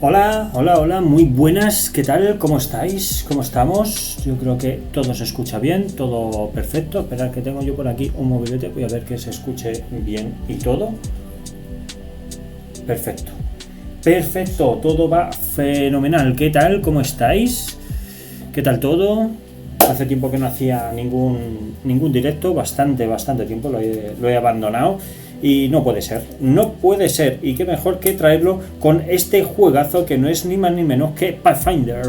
Hola, hola, hola, muy buenas, ¿qué tal? ¿Cómo estáis? ¿Cómo estamos? Yo creo que todo se escucha bien, todo perfecto. Esperad que tengo yo por aquí un mobilete, voy a ver que se escuche bien y todo. Perfecto. Perfecto, todo va fenomenal. ¿Qué tal? ¿Cómo estáis? ¿Qué tal todo? Hace tiempo que no hacía ningún directo, bastante tiempo, lo he abandonado. Y no puede ser, y qué mejor que traerlo con este juegazo que no es ni más ni menos que Pathfinder,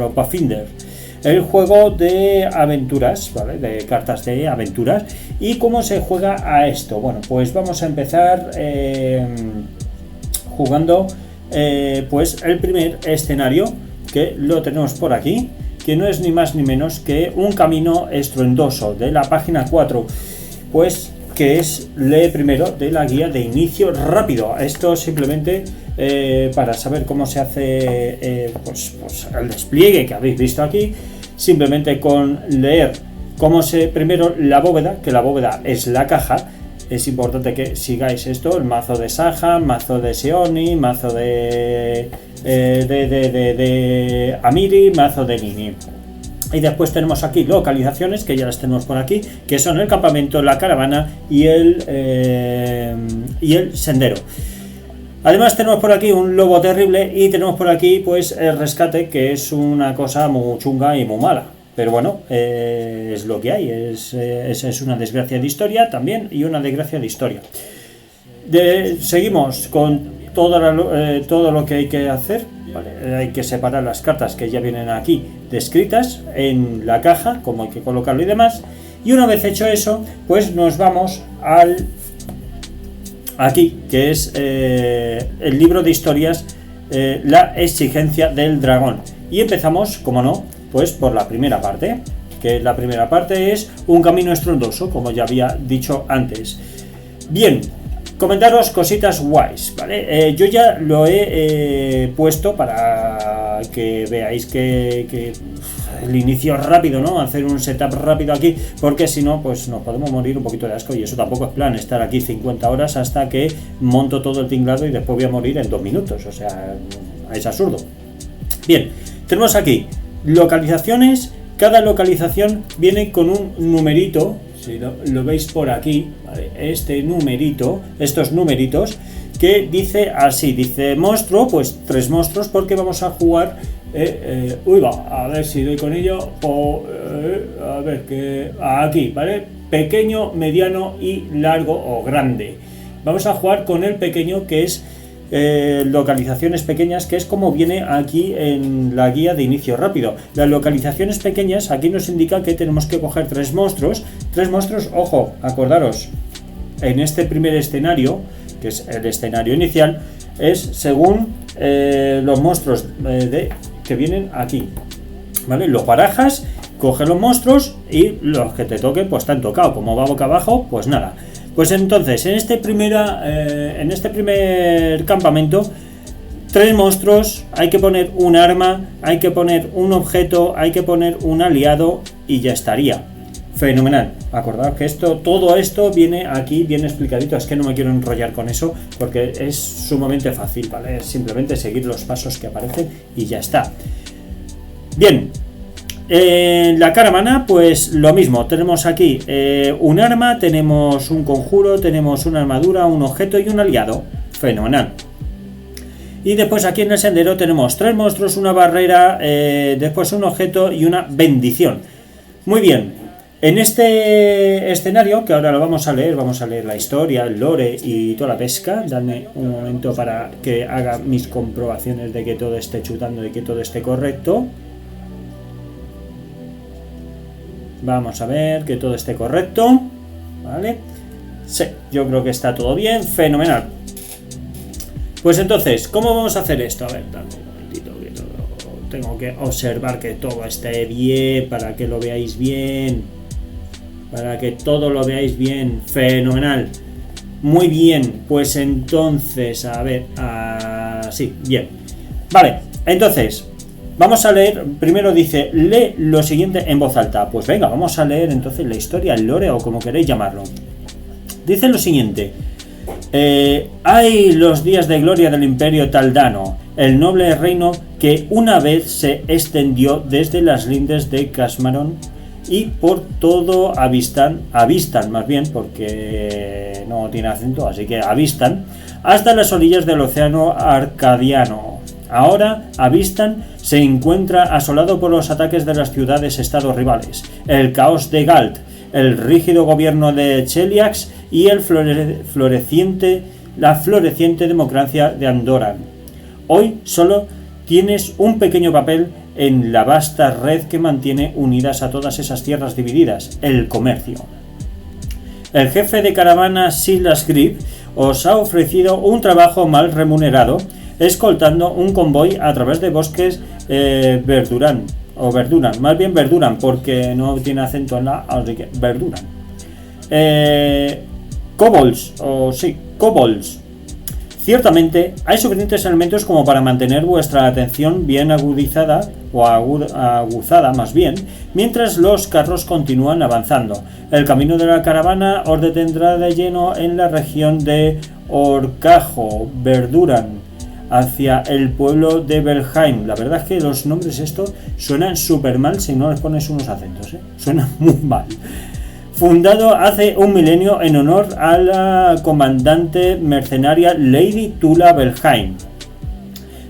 el juego de aventuras, ¿vale? De cartas de aventuras. ¿Y cómo se juega a esto? Bueno, pues vamos a empezar jugando pues el primer escenario, que lo tenemos por aquí, que no es ni más ni menos que un camino estruendoso de la página 4, pues que es lee primero de la guía de inicio rápido. Esto simplemente para saber cómo se hace pues el despliegue que habéis visto aquí, simplemente con leer cómo se primero la bóveda, que la bóveda es la caja. Es importante que sigáis esto: el mazo de Saja, mazo de Seoni, mazo de Amiri, mazo de Nini. Y después tenemos aquí localizaciones, que ya las tenemos por aquí, que son el campamento, la caravana y el sendero. Además tenemos por aquí un lobo terrible y tenemos por aquí pues el rescate, que es una cosa muy chunga y muy mala. Pero bueno, es lo que hay, es una desgracia de historia también y una desgracia de historia. Seguimos con todo lo que hay que hacer. Vale, hay que separar las cartas que ya vienen aquí descritas en la caja, como hay que colocarlo y demás. Y una vez hecho eso, pues nos vamos al aquí, que es el libro de historias, la exigencia del dragón. Y empezamos, como no, pues por la primera parte, que la primera parte es un camino estruendoso, como ya había dicho antes. Bien, comentaros cositas guays, ¿vale? Yo ya lo he puesto para que veáis que el inicio rápido, ¿no? Hacer un setup rápido aquí, porque si no, pues nos podemos morir un poquito de asco, y eso tampoco es plan, estar aquí 50 horas hasta que monto todo el tinglado y después voy a morir en 2 minutos, o sea, es absurdo. Bien, tenemos aquí localizaciones. Cada localización viene con un numerito. Si lo veis por aquí, ¿vale? Este numerito, estos numeritos, que dice así, dice monstruo, pues 3 monstruos, porque vamos a jugar, a ver si doy con ello, a ver, que aquí, ¿vale? Pequeño, mediano y largo o grande. Vamos a jugar con el pequeño, que es localizaciones pequeñas, que es como viene aquí en la guía de inicio rápido. Las localizaciones pequeñas aquí nos indica que tenemos que coger 3 monstruos. 3 monstruos, ojo, acordaros, en este primer escenario, que es el escenario inicial, es según los monstruos que vienen aquí, ¿vale? Los barajas, coge los monstruos y los que te toquen pues te han tocado. Como va boca abajo, pues nada. Pues entonces, en este primer campamento, 3 monstruos, hay que poner un arma, hay que poner un objeto, hay que poner un aliado y ya estaría. Fenomenal. Acordaos que todo esto viene aquí bien explicadito. Es que no me quiero enrollar con eso porque es sumamente fácil, ¿vale? Es simplemente seguir los pasos que aparecen y ya está. Bien. En la caravana, pues lo mismo. Tenemos aquí un arma, tenemos un conjuro, tenemos una armadura, un objeto y un aliado. Fenomenal. Y después aquí en el sendero tenemos 3 monstruos, una barrera, después un objeto y una bendición. Muy bien. En este escenario, que ahora lo vamos a leer la historia, el lore y toda la pesca. Dadme un momento para que haga mis comprobaciones de que todo esté chutando y que todo esté correcto. Vamos a ver que todo esté correcto, ¿vale? Sí, yo creo que está todo bien, fenomenal. Pues entonces, ¿cómo vamos a hacer esto? A ver, dame un momentito, que tengo que observar que todo esté bien, para que lo veáis bien. Para que todo lo veáis bien, fenomenal. Muy bien, pues entonces, a ver, sí, bien. Vale, entonces, vamos a leer, primero dice, lee lo siguiente en voz alta. Pues venga, vamos a leer entonces la historia, el lore o como queréis llamarlo. Dice lo siguiente: Hay los días de gloria del Imperio Taldano, el noble reino que una vez se extendió desde las lindes de Casmaron y por todo avistan más bien, porque no tiene acento, así que avistan, hasta las orillas del océano Arcadiano. Ahora Avistan se encuentra asolado por los ataques de las ciudades-estado rivales, el caos de Galt, el rígido gobierno de Cheliax y la floreciente democracia de Andoran. Hoy solo tienes un pequeño papel en la vasta red que mantiene unidas a todas esas tierras divididas, el comercio. El jefe de caravana Silas Grip os ha ofrecido un trabajo mal remunerado, escoltando un convoy a través de bosques Verduran, porque no tiene acento en la, así que Verduran. Kobolds. Ciertamente, hay suficientes elementos como para mantener vuestra atención bien agudizada, o aguzada más bien, mientras los carros continúan avanzando. El camino de la caravana os detendrá de lleno en la región de Orcajo, Verduran, hacia el pueblo de Belheim. La verdad es que los nombres estos suenan súper mal si no les pones unos acentos, suenan muy mal. Fundado hace un milenio en honor a la comandante mercenaria Lady Tula Belheim.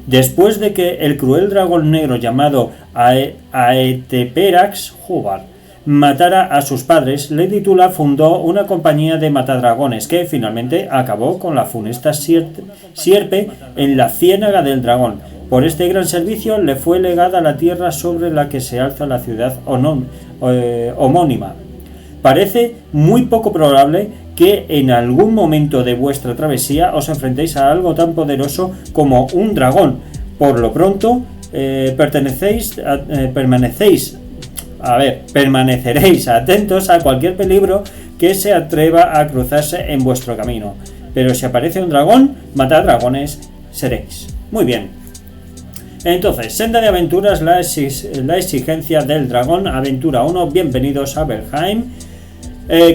Después de que el cruel dragón negro llamado Aeteperax matara a sus padres, Lady Tula fundó una compañía de matadragones que finalmente acabó con la funesta sierpe en la ciénaga del dragón. Por este gran servicio le fue legada la tierra sobre la que se alza la ciudad homónima. Parece muy poco probable que en algún momento de vuestra travesía os enfrentéis a algo tan poderoso como un dragón. Por lo pronto, permaneceréis atentos a cualquier peligro que se atreva a cruzarse en vuestro camino. Pero si aparece un dragón, matad dragones seréis. Muy bien. Entonces, senda de aventuras, la exigencia del dragón, aventura 1, bienvenidos a Belheim.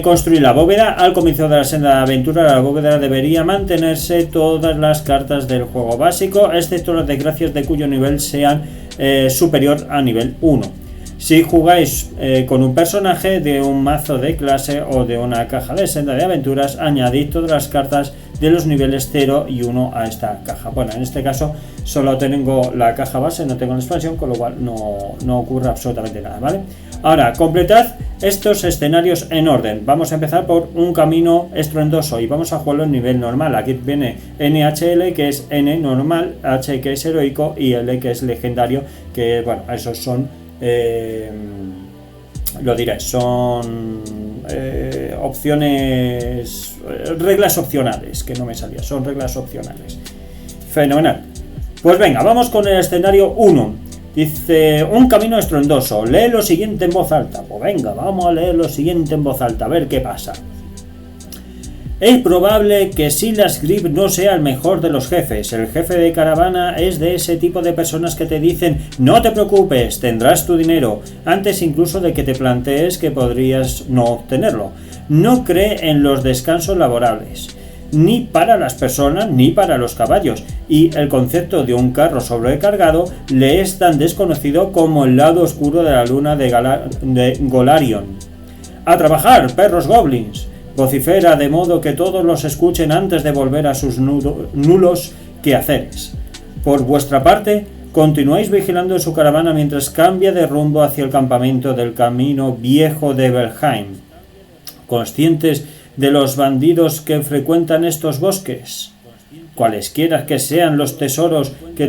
Construir la bóveda. Al comienzo de la senda de aventura, la bóveda debería mantenerse todas las cartas del juego básico, excepto las desgracias de cuyo nivel sean superior a nivel 1. Si jugáis con un personaje de un mazo de clase o de una caja de senda de aventuras, añadid todas las cartas de los niveles 0 y 1 a esta caja. Bueno, en este caso solo tengo la caja base, no tengo la expansión, con lo cual no ocurre absolutamente nada, ¿vale? Ahora, completad estos escenarios en orden. Vamos a empezar por un camino estruendoso y vamos a jugarlo en nivel normal. Aquí viene NHL, que es N normal, H que es heroico y L que es legendario, que bueno, esos son lo diré, son opciones, reglas opcionales, que no me salía, son reglas opcionales. Fenomenal. Pues venga, vamos con el escenario 1. Dice, un camino estruendoso, lee lo siguiente en voz alta. Pues venga, vamos a leer lo siguiente en voz alta, a ver qué pasa. Es probable que Silas Grip no sea el mejor de los jefes. El jefe de caravana es de ese tipo de personas que te dicen no te preocupes, tendrás tu dinero, antes incluso de que te plantees que podrías no obtenerlo. No cree en los descansos laborables, ni para las personas ni para los caballos, y el concepto de un carro sobrecargado le es tan desconocido como el lado oscuro de la luna de Golarion. ¡A trabajar, perros goblins! Vocifera de modo que todos los escuchen antes de volver a sus nulos quehaceres. Por vuestra parte, continuáis vigilando su caravana mientras cambia de rumbo hacia el campamento del camino viejo de Belheim. Conscientes de los bandidos que frecuentan estos bosques, cualesquiera que sean los tesoros que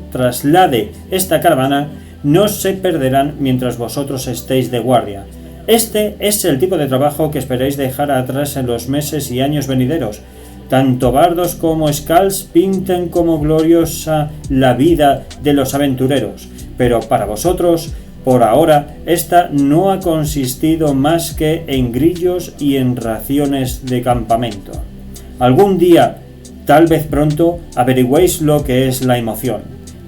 traslade esta caravana, no se perderán mientras vosotros estéis de guardia. Este es el tipo de trabajo que esperáis dejar atrás en los meses y años venideros. Tanto bardos como skalds pinten como gloriosa la vida de los aventureros, pero para vosotros, por ahora, esta no ha consistido más que en grillos y en raciones de campamento. Algún día, tal vez pronto, averigüéis lo que es la emoción.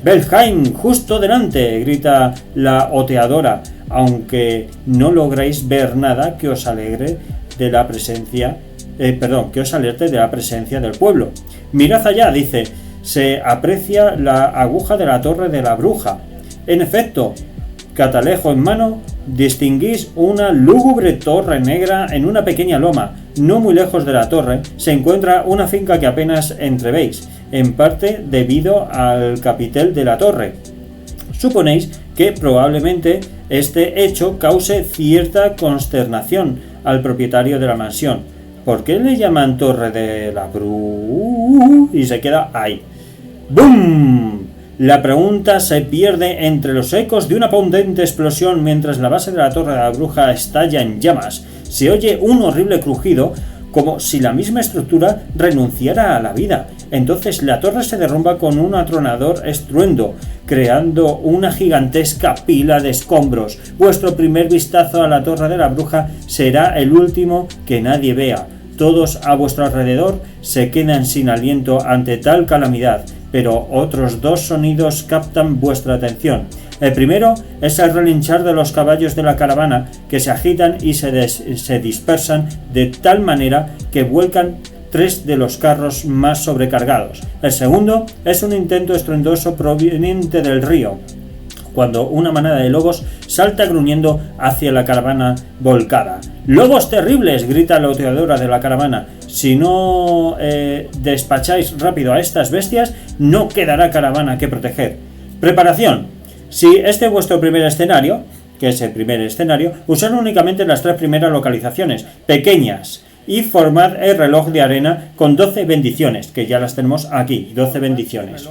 ¡Belheim, justo delante!, grita la oteadora, aunque no lográis ver nada que os alegre de la presencia que os alerte de la presencia del pueblo. Mirad allá, dice, se aprecia la aguja de la torre de la bruja. En efecto, catalejo en mano, distinguís una lúgubre torre negra en una pequeña loma. No muy lejos de la torre se encuentra una finca que apenas entrevéis, en parte debido al capitel de la torre. Suponéis que probablemente este hecho cause cierta consternación al propietario de la mansión. ¿Por qué le llaman Torre de la Bruja? Y se queda ahí. ¡Bum! La pregunta se pierde entre los ecos de una potente explosión mientras la base de la Torre de la Bruja estalla en llamas. Se oye un horrible crujido, como si la misma estructura renunciara a la vida. Entonces la torre se derrumba con un atronador estruendo, creando una gigantesca pila de escombros. Vuestro primer vistazo a la Torre de la Bruja será el último que nadie vea. Todos a vuestro alrededor se quedan sin aliento ante tal calamidad, pero otros dos sonidos captan vuestra atención. El primero es el relinchar de los caballos de la caravana, que se agitan y se dispersan de tal manera que vuelcan 3 de los carros más sobrecargados. El segundo es un intento estruendoso proveniente del río, cuando una manada de lobos salta gruñendo hacia la caravana volcada. ¡Lobos terribles!, grita la oteadora de la caravana. Si no despacháis rápido a estas bestias, no quedará caravana que proteger. Preparación. Si este es vuestro primer escenario, que es el primer escenario, usad únicamente las 3 primeras localizaciones, pequeñas, y formad el reloj de arena con 12 bendiciones, que ya las tenemos aquí, 12 bendiciones.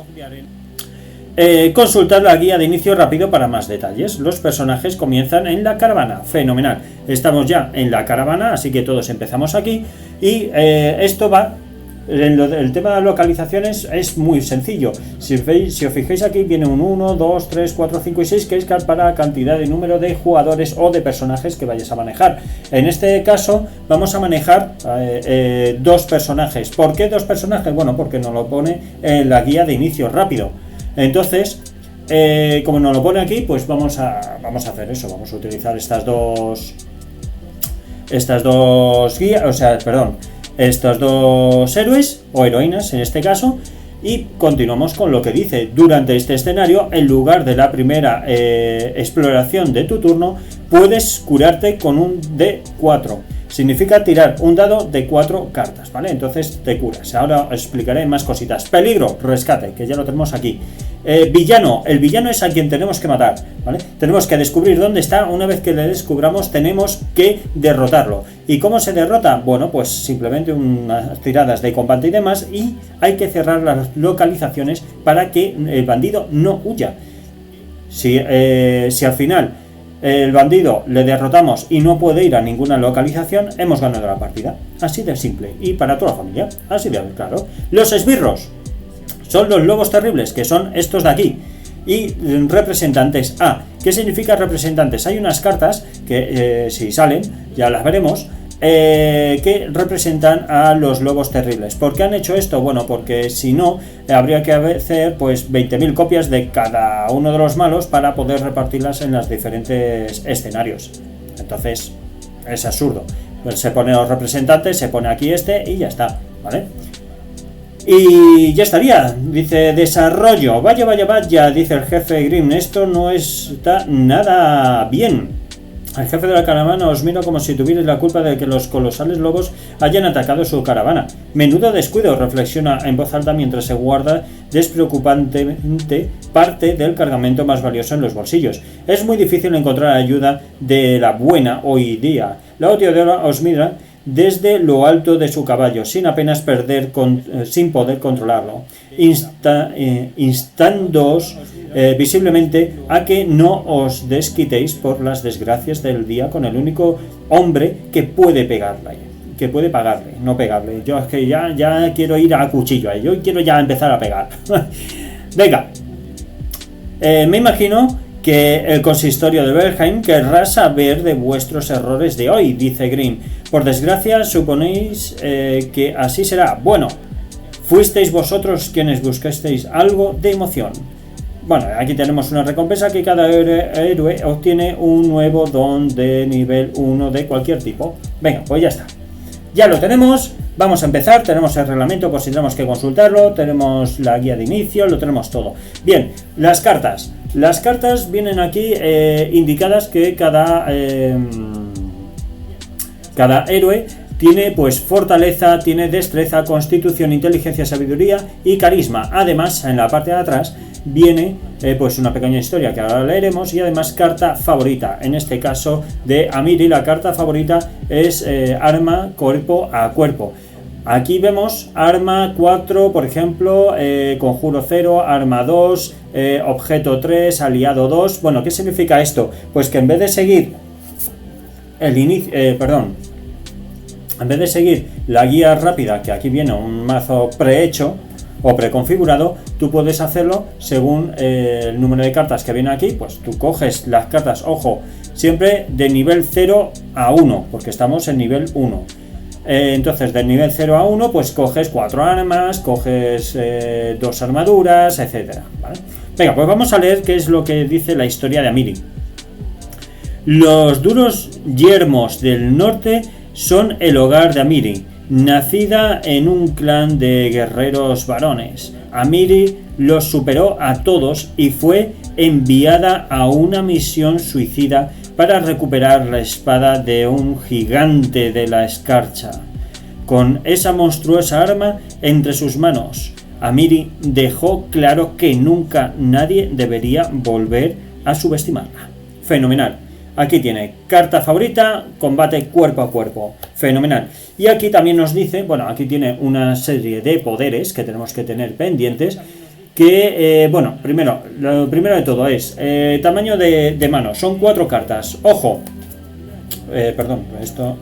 Consultad la guía de inicio rápido para más detalles. Los personajes comienzan en la caravana. Fenomenal. Estamos ya en la caravana, así que todos empezamos aquí. Y esto va... El tema de localizaciones es muy sencillo. Si os fijáis aquí, viene un 1, 2, 3, 4, 5 y 6, que es para la cantidad de número de jugadores o de personajes que vayas a manejar. En este caso vamos a manejar 2 personajes. ¿Por qué 2 personajes? Bueno, porque nos lo pone en la guía de inicio rápido. Entonces, como nos lo pone aquí, pues vamos a hacer eso. Vamos a utilizar estas dos guías, estos 2 héroes o heroínas en este caso, y continuamos con lo que dice. Durante este escenario, en lugar de la primera exploración de tu turno, puedes curarte con un D4. Significa tirar un dado de 4 cartas, ¿vale? Entonces te curas. Ahora os explicaré más cositas. Peligro, rescate, que ya lo tenemos aquí. Villano, el villano es a quien tenemos que matar, ¿vale? Tenemos que descubrir dónde está. Una vez que le descubramos, tenemos que derrotarlo. ¿Y cómo se derrota? Bueno, pues simplemente unas tiradas de combate y demás, y hay que cerrar las localizaciones para que el bandido no huya. Si al final el bandido le derrotamos y no puede ir a ninguna localización, hemos ganado la partida. Así de simple. Y para toda la familia. Así de claro. Los esbirros son los lobos terribles, que son estos de aquí. Y representantes A. ¿Qué significa representantes? Hay unas cartas que si salen, ya las veremos, que representan a los lobos terribles. ¿Por qué han hecho esto? Bueno, porque si no, habría que hacer pues 20.000 copias de cada uno de los malos para poder repartirlas en los diferentes escenarios. Entonces, es absurdo. Pues se pone los representantes, se pone aquí este y ya está, ¿vale? Y ya estaría. Dice desarrollo. Vaya, dice el jefe Grimm. Esto no está nada bien. El jefe de la caravana os mira como si tuvierais la culpa de que los colosales lobos hayan atacado su caravana. Menudo descuido, reflexiona en voz alta mientras se guarda despreocupantemente parte del cargamento más valioso en los bolsillos. Es muy difícil encontrar ayuda de la buena hoy día. La oteadora os mira desde lo alto de su caballo, sin poder controlarlo, instándoos visiblemente a que no os desquitéis por las desgracias del día con el único hombre que puede pagarle, no pegarle. Yo es que ya quiero ir a cuchillo, yo quiero ya empezar a pegar. Venga, me imagino que el consistorio de Bergheim querrá saber de vuestros errores de hoy, dice Grimm. Por desgracia, suponéis que así será. Bueno, fuisteis vosotros quienes buscasteis algo de emoción. Bueno, aquí tenemos una recompensa que cada héroe obtiene un nuevo don de nivel 1 de cualquier tipo. Venga, pues ya está. ya lo tenemos. Vamos a empezar, tenemos el reglamento por si tenemos que consultarlo, tenemos la guía de inicio, lo tenemos todo. Bien, las cartas. Las cartas vienen aquí indicadas que cada héroe tiene pues fortaleza, tiene destreza, constitución, inteligencia, sabiduría y carisma. Además, en la parte de atrás viene pues una pequeña historia que ahora leeremos y además carta favorita. En este caso de Amiri, la carta favorita es arma cuerpo a cuerpo. Aquí vemos arma 4, por ejemplo, conjuro 0, arma 2, objeto 3, aliado 2. Bueno, ¿qué significa esto? Pues que en vez de seguir el inicio, en vez de seguir la guía rápida, que aquí viene un mazo prehecho o preconfigurado, tú puedes hacerlo según el número de cartas que viene aquí. Pues tú coges las cartas, ojo, siempre de nivel 0 a 1, porque estamos en nivel 1. Entonces, del nivel 0 a 1, pues coges 4 armas, coges 2 armaduras, etcétera, ¿vale? Venga, pues vamos a leer qué es lo que dice la historia de Amiri. Los duros yermos del norte son el hogar de Amiri, nacida en un clan de guerreros varones. Amiri los superó a todos y fue enviada a una misión suicida para recuperar la espada de un gigante de la escarcha. Con esa monstruosa arma entre sus manos, Amiri dejó claro que nunca nadie debería volver a subestimarla. Fenomenal. Aquí tiene carta favorita, combate cuerpo a cuerpo. Fenomenal. Y aquí también nos dice, bueno, aquí tiene una serie de poderes que tenemos que tener pendientes. Que, bueno, lo primero de todo es tamaño de mano. Son 4 cartas. Ojo. Perdón, esto...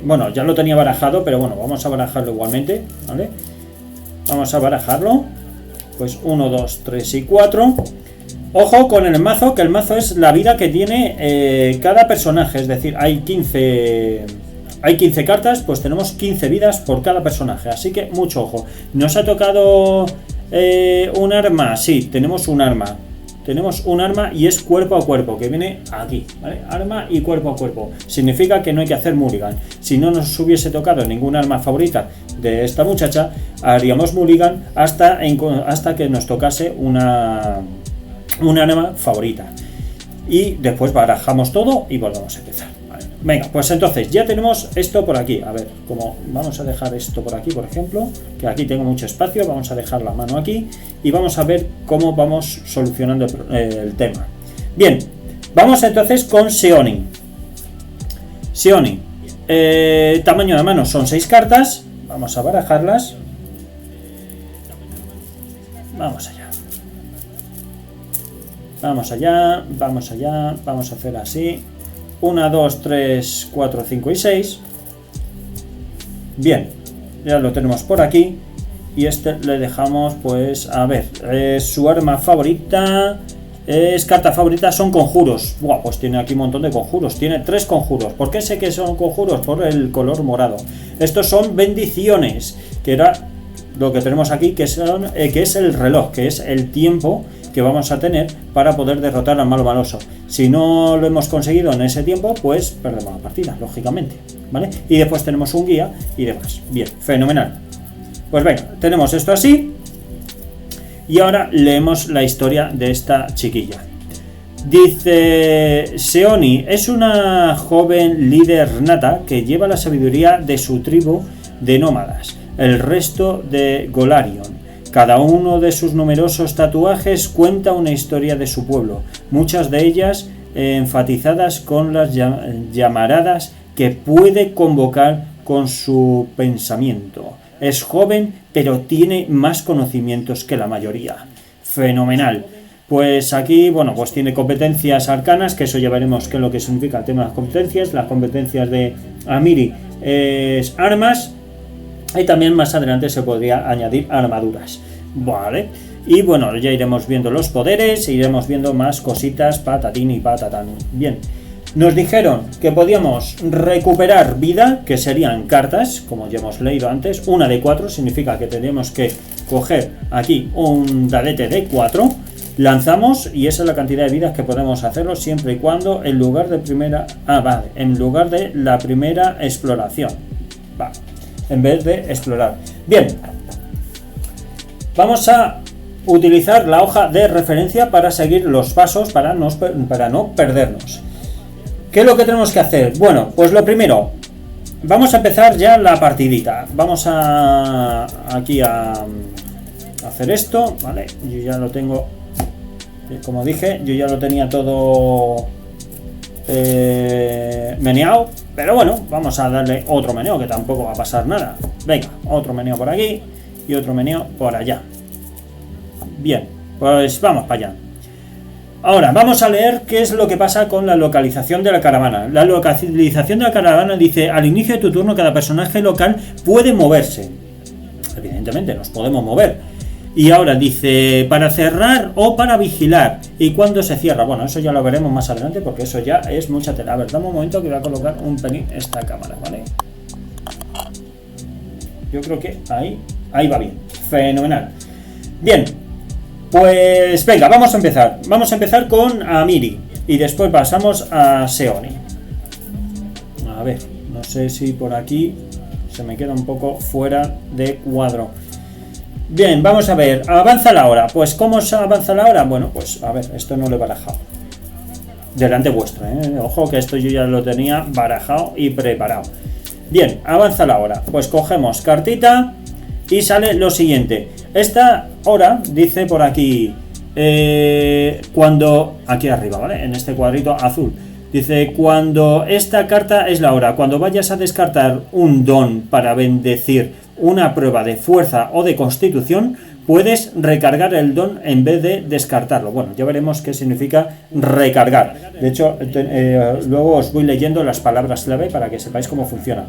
Bueno, ya lo tenía barajado, pero bueno, vamos a barajarlo igualmente, ¿vale? Vamos a barajarlo. Pues 1, 2, 3 y 4. Ojo con el mazo, que el mazo es la vida que tiene cada personaje. Es decir, hay 15 cartas, pues tenemos 15 vidas por cada personaje. Así que mucho ojo. Nos ha tocado... un arma, sí, tenemos un arma. Tenemos un arma y es cuerpo a cuerpo, que viene aquí, ¿vale? Arma y cuerpo a cuerpo. Significa que no hay que hacer mulligan. Si no nos hubiese tocado ningún arma favorita de esta muchacha, haríamos mulligan hasta que nos tocase un arma favorita. Y después barajamos todo y volvemos a empezar. Venga, pues entonces ya tenemos esto por aquí. A ver, como vamos a dejar esto por aquí, por ejemplo, que aquí tengo mucho espacio, vamos a dejar la mano aquí y vamos a ver cómo vamos solucionando el tema. Bien, vamos entonces con Seoni. Seoni, tamaño de mano son 6 cartas, vamos a barajarlas. Vamos allá. Vamos allá, vamos allá, vamos a hacer así. 1, 2, 3, 4, 5 y 6. Bien, ya lo tenemos por aquí. Y este le dejamos, pues, a ver, su arma favorita es carta favorita, son conjuros. Buah, pues tiene aquí un montón de conjuros. Tiene 3 conjuros. ¿Por qué sé que son conjuros? Por el color morado. Estos son bendiciones, que era lo que tenemos aquí, que es el reloj, que es el tiempo que vamos a tener para poder derrotar al malo maloso. Si no lo hemos conseguido en ese tiempo, pues perdemos la partida, lógicamente, ¿vale? Y después tenemos un guía y demás. Bien, fenomenal. Pues venga, tenemos esto así. Y ahora leemos la historia de esta chiquilla. Dice: Seoni es una joven líder nata que lleva la sabiduría de su tribu de nómadas, el resto de Golarion. Cada uno de sus numerosos tatuajes cuenta una historia de su pueblo, muchas de ellas enfatizadas con las llamaradas que puede convocar con su pensamiento. Es joven, pero tiene más conocimientos que la mayoría. Fenomenal. Pues aquí, bueno, pues tiene competencias arcanas, que eso ya veremos qué es lo que significa el tema de las competencias. Las competencias de Amiri es armas. Y también más adelante se podría añadir armaduras, ¿vale? Y bueno, ya iremos viendo los poderes, iremos viendo más cositas, patatín y patatán. Bien, nos dijeron que podíamos recuperar vida, que serían cartas, como ya hemos leído antes. Una de 4, significa que tenemos que coger aquí un dadete de 4, lanzamos y esa es la cantidad de vidas que podemos hacerlo, siempre y cuando en lugar de la primera exploración. Vale. en vez de explorar. Bien, vamos a utilizar la hoja de referencia para seguir los pasos, para no perdernos. ¿Qué es lo que tenemos que hacer? Bueno, pues lo primero, vamos a empezar ya la partidita. Vamos aquí a hacer esto, ¿vale? Yo ya lo tengo, como dije, yo ya lo tenía todo meneado, pero bueno, vamos a darle otro meneo, que tampoco va a pasar nada. Venga, otro meneo por aquí y otro meneo por allá. Bien, pues vamos para allá. Ahora, vamos a leer qué es lo que pasa con la localización de la caravana. La localización de la caravana dice: al inicio de tu turno cada personaje local puede moverse. Evidentemente nos podemos mover. Y ahora dice para cerrar o para vigilar. ¿Y cuándo se cierra? Bueno, eso ya lo veremos más adelante porque eso ya es mucha tela. A ver, dame un momento que voy a colocar un pelín esta cámara, ¿vale? Yo creo que ahí va bien. Fenomenal. Bien, pues venga, vamos a empezar. Vamos a empezar con Amiri y después pasamos a Seoni. A ver, no sé si por aquí se me queda un poco fuera de cuadro. Bien, vamos a ver, avanza la hora. Pues ¿cómo se avanza la hora? Bueno, pues a ver, esto no lo he barajado delante vuestro, ojo que esto yo ya lo tenía barajado y preparado. Bien, avanza la hora. Pues cogemos cartita y sale lo siguiente. Esta hora dice por aquí, cuando, aquí arriba, ¿vale? En este cuadrito azul. Dice, cuando esta carta es la hora, cuando vayas a descartar un don para bendecir una prueba de fuerza o de constitución, puedes recargar el don en vez de descartarlo. Bueno, ya veremos qué significa recargar. De hecho, luego os voy leyendo las palabras clave para que sepáis cómo funciona.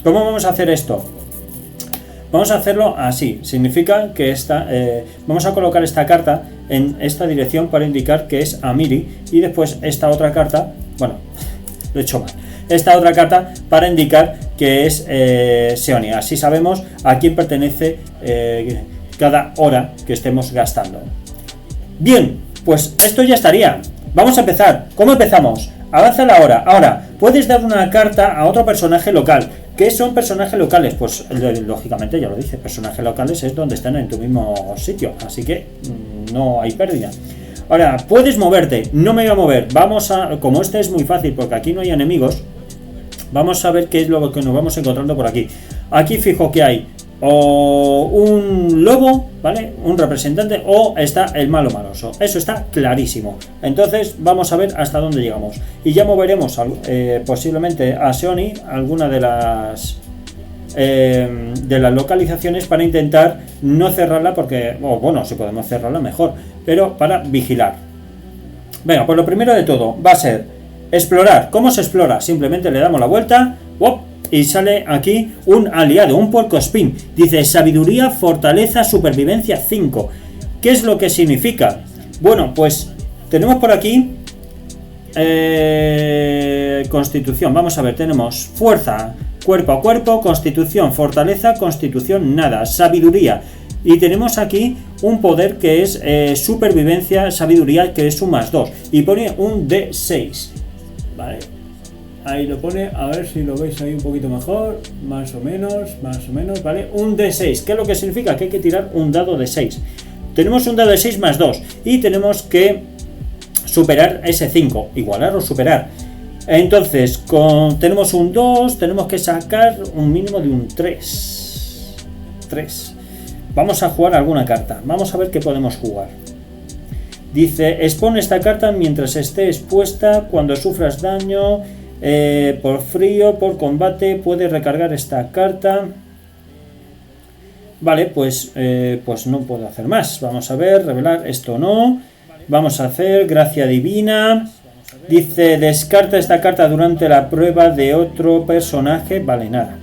¿Cómo vamos a hacer esto? Vamos a hacerlo así. Significa que vamos a colocar esta carta en esta dirección para indicar que es Amiri y después esta otra carta, bueno, lo he hecho mal. Esta otra carta para indicar que es Seoni. Así sabemos a quién pertenece cada hora que estemos gastando. Bien, pues esto ya estaría. Vamos a empezar. ¿Cómo empezamos? Avanza la hora. Ahora, puedes dar una carta a otro personaje local. ¿Qué son personajes locales? Pues lógicamente ya lo dice, personajes locales es donde están en tu mismo sitio, así que no hay pérdida. Ahora, puedes moverte, no me voy a mover, como este es muy fácil porque aquí no hay enemigos, vamos a ver qué es lo que nos vamos encontrando por aquí. Aquí fijo que hay o un lobo, ¿vale? Un representante, o está el malo maloso. Eso está clarísimo. Entonces vamos a ver hasta dónde llegamos. Y ya moveremos posiblemente a Seoni alguna de las localizaciones para intentar no cerrarla porque, bueno, si podemos cerrarla mejor, pero para vigilar. Venga, pues lo primero de todo va a ser explorar. ¿Cómo se explora? Simplemente le damos la vuelta, ¡wop! Y sale aquí un aliado, un puercoespín. Dice sabiduría, fortaleza, supervivencia 5. ¿Qué es lo que significa? Bueno, pues tenemos por aquí constitución. Vamos a ver, tenemos fuerza, cuerpo a cuerpo, constitución, fortaleza, constitución, nada, sabiduría. Y tenemos aquí un poder que es supervivencia, sabiduría, que es un +2. Y pone un D6. Vale. Ahí lo pone, a ver si lo veis ahí un poquito mejor, más o menos, ¿vale? Un D6, ¿qué es lo que significa? Que hay que tirar un dado de 6. Tenemos un dado de 6 +2 y tenemos que superar ese 5, igualar o superar. Entonces, tenemos un 2, tenemos que sacar un mínimo de un 3. Vamos a jugar alguna carta, vamos a ver qué podemos jugar. Dice, expone esta carta mientras esté expuesta, cuando sufras daño... por frío, por combate, puede recargar esta carta. Vale, pues no puedo hacer más. Vamos a ver, revelar, esto no. Vamos a hacer gracia divina. Dice, descarta esta carta durante la prueba de otro personaje. Vale, nada.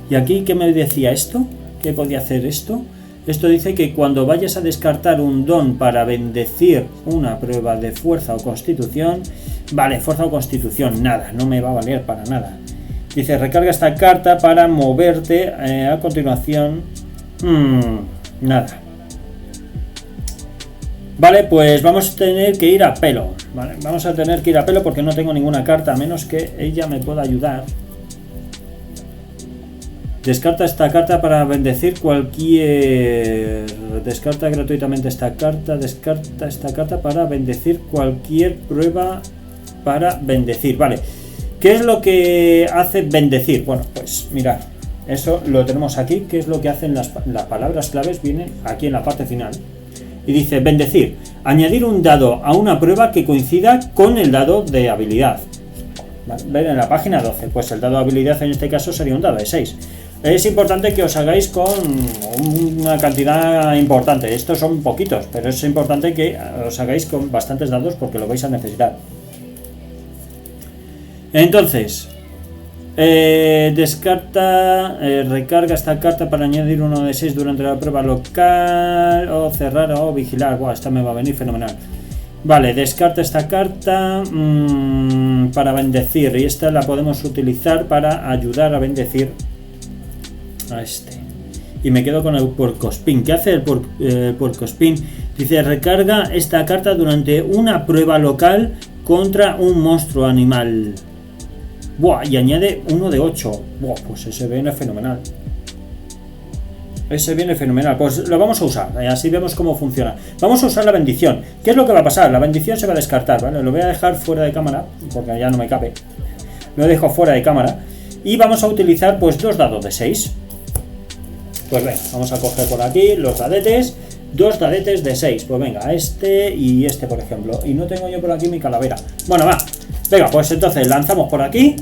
¿Y aquí qué me decía esto? ¿Qué podía hacer esto? Esto dice que cuando vayas a descartar un don para bendecir una prueba de fuerza o constitución, vale, fuerza o constitución, nada, no me va a valer para nada. Dice, recarga esta carta para moverte a continuación, nada. Vale, pues vamos a tener que ir a pelo, ¿vale? Vamos a tener que ir a pelo porque no tengo ninguna carta, a menos que ella me pueda ayudar. Descarta esta carta para bendecir cualquier... Descarta gratuitamente esta carta. Descarta esta carta para bendecir cualquier prueba para bendecir. Vale. ¿Qué es lo que hace bendecir? Bueno, pues mirad. Eso lo tenemos aquí. ¿Qué es lo que hacen las palabras claves? Vienen aquí en la parte final. Y dice bendecir. Añadir un dado a una prueba que coincida con el dado de habilidad. ¿Vale? Ven en la página 12. Pues el dado de habilidad en este caso sería un dado de 6. Es importante que os hagáis con una cantidad importante. Estos son poquitos, pero es importante que os hagáis con bastantes dados porque lo vais a necesitar. Entonces, descarta, recarga esta carta para añadir uno de 6 durante la prueba local, o cerrar o vigilar. Buah, esta me va a venir fenomenal. Vale, descarta esta carta para bendecir, y esta la podemos utilizar para ayudar a bendecir a este. Y me quedo con el puercoespín. ¿Qué hace el puercoespín? Dice, recarga esta carta durante una prueba local contra un monstruo animal. Buah, y añade uno de 8. Buah, pues ese viene fenomenal. Ese viene fenomenal. Pues lo vamos a usar. Así vemos cómo funciona. Vamos a usar la bendición. ¿Qué es lo que va a pasar? La bendición se va a descartar, ¿vale? Lo voy a dejar fuera de cámara porque ya no me cabe. Lo dejo fuera de cámara. Y vamos a utilizar pues 2 dados de 6. Pues venga, vamos a coger por aquí los dadetes. 2 dadetes de 6. Pues venga, este y este, por ejemplo. Y no tengo yo por aquí mi calavera. Bueno, va. Venga, pues entonces lanzamos por aquí.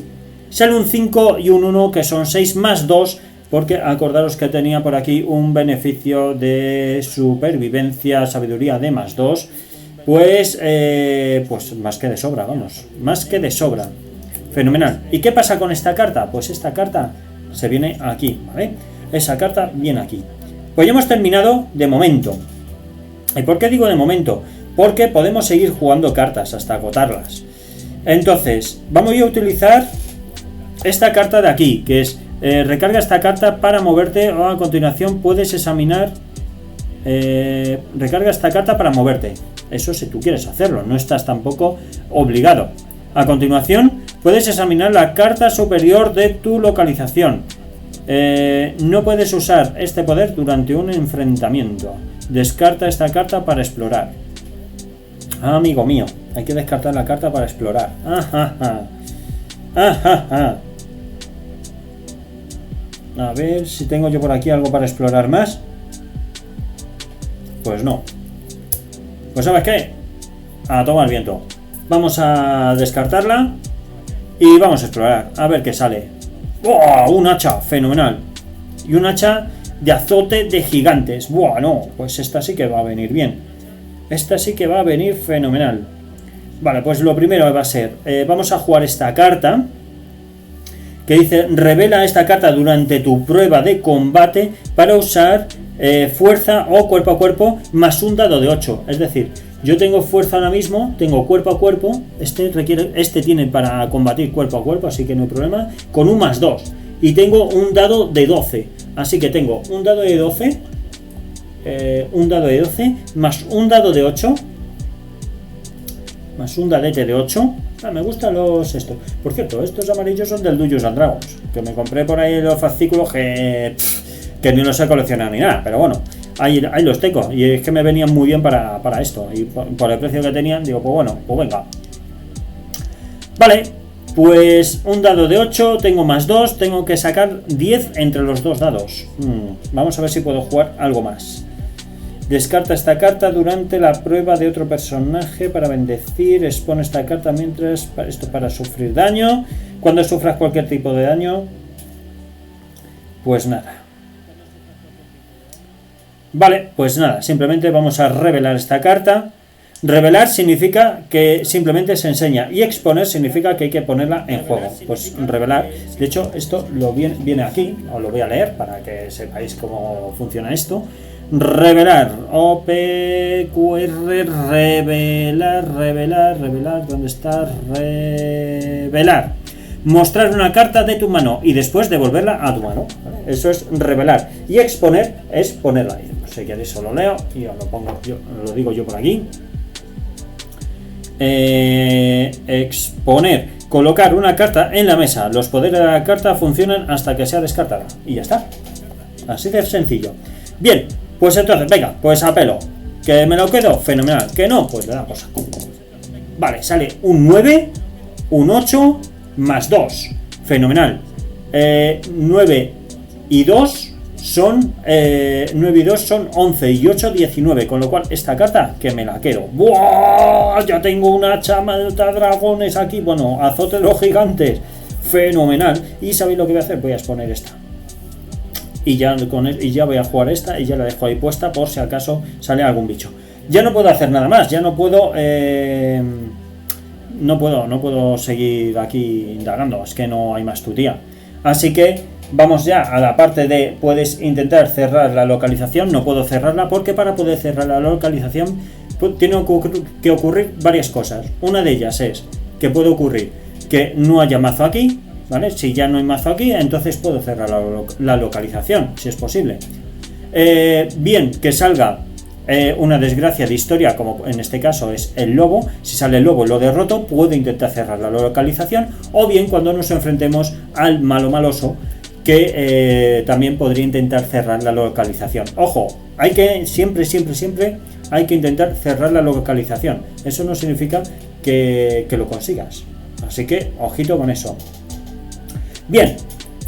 Sale un 5 y un 1, que son 6 más 2. Porque acordaros que tenía por aquí un beneficio de supervivencia, sabiduría de más 2. Pues más que de sobra, vamos. Más que de sobra. Fenomenal. ¿Y qué pasa con esta carta? Pues esta carta se viene aquí, ¿vale? Esa carta viene aquí. Pues ya hemos terminado de momento. ¿Y por qué digo de momento? Porque podemos seguir jugando cartas hasta agotarlas. Entonces, vamos a utilizar esta carta de aquí, que es recarga esta carta para moverte, o a continuación puedes examinar. Recarga esta carta para moverte. Eso si tú quieres hacerlo, no estás tampoco obligado. A continuación, puedes examinar la carta superior de tu localización. No puedes usar este poder durante un enfrentamiento. Descarta esta carta para explorar. Ah, amigo mío, hay que descartar la carta para explorar. A ver si tengo yo por aquí algo para explorar más. Pues no. Pues ¿sabes qué? A tomar viento. Vamos a descartarla y vamos a explorar. A ver qué sale. ¡Oh! Un hacha, fenomenal. Y un hacha de azote de gigantes. ¡Buah! No, pues esta sí que va a venir bien. Esta sí que va a venir fenomenal. Vale, pues lo primero va a ser, vamos a jugar esta carta que dice, revela esta carta durante tu prueba de combate para usar fuerza o cuerpo a cuerpo más un dado de 8. Es decir, yo tengo fuerza ahora mismo, tengo cuerpo a cuerpo, este tiene para combatir cuerpo a cuerpo, así que no hay problema, con un más 2. Y tengo un dado de 12, así que tengo un dado de 12, más un dado de 8, más un dadete de 8. Me gustan estos. Por cierto, estos amarillos son del Dungeons and Dragons, que me compré por ahí los fascículos que ni los he coleccionado ni nada, pero bueno, ahí los tengo, y es que me venían muy bien para esto, y por el precio que tenían, digo, pues bueno, pues venga. Vale, pues un dado de 8, tengo más 2, tengo que sacar 10 entre los dos dados. Vamos a ver si puedo jugar algo más. Descarta esta carta durante la prueba de otro personaje para bendecir. Expone esta carta mientras esto para sufrir daño. Cuando sufras cualquier tipo de daño, pues nada. Vale, pues nada, simplemente vamos a revelar esta carta. Revelar significa que simplemente se enseña, y exponer significa que hay que ponerla en juego. Pues revelar, de hecho esto viene aquí, os lo voy a leer para que sepáis cómo funciona esto. Revelar, OPQR, revelar, ¿dónde está? Revelar. Mostrar una carta de tu mano y después devolverla a tu mano. Eso es revelar. Y exponer es ponerla ahí. No sé qué eso lo leo y os lo pongo yo, lo digo yo por aquí. Exponer. colocar una carta en la mesa. Los poderes de la carta funcionan hasta que sea descartada. Y ya está. Así de sencillo. Bien, pues entonces, venga, pues a pelo. ¿Que me lo quedo? Fenomenal. ¿Que no? Pues le damos a... Vale, sale un 9, un 8, más 2. Fenomenal. 9 y 2 son 9 y 2 son 11 y 8 19, con lo cual esta carta que me la quedo. ¡Buah! Ya tengo una chama de dragones aquí, bueno, azote de los gigantes, fenomenal. Y sabéis lo que voy a hacer, voy a exponer esta y ya voy a jugar esta y ya la dejo ahí puesta por si acaso sale algún bicho. Ya no puedo hacer nada más, ya no puedo no puedo seguir aquí indagando, es que no hay más tutía. Así que vamos ya a la parte de puedes intentar cerrar la localización. No puedo cerrarla porque para poder cerrar la localización tiene que ocurrir varias cosas. Una de ellas es que puede ocurrir que no haya mazo aquí, ¿vale? Si ya no hay mazo aquí, entonces puedo cerrar la localización, si es posible. Bien, que salga una desgracia de historia, como en este caso es el lobo. Si sale el lobo y lo derroto, puedo intentar cerrar la localización. O bien cuando nos enfrentemos al malo maloso, que también podría intentar cerrar la localización. Ojo, hay que siempre hay que intentar cerrar la localización. Eso no significa que lo consigas. Así que ojito con eso. Bien,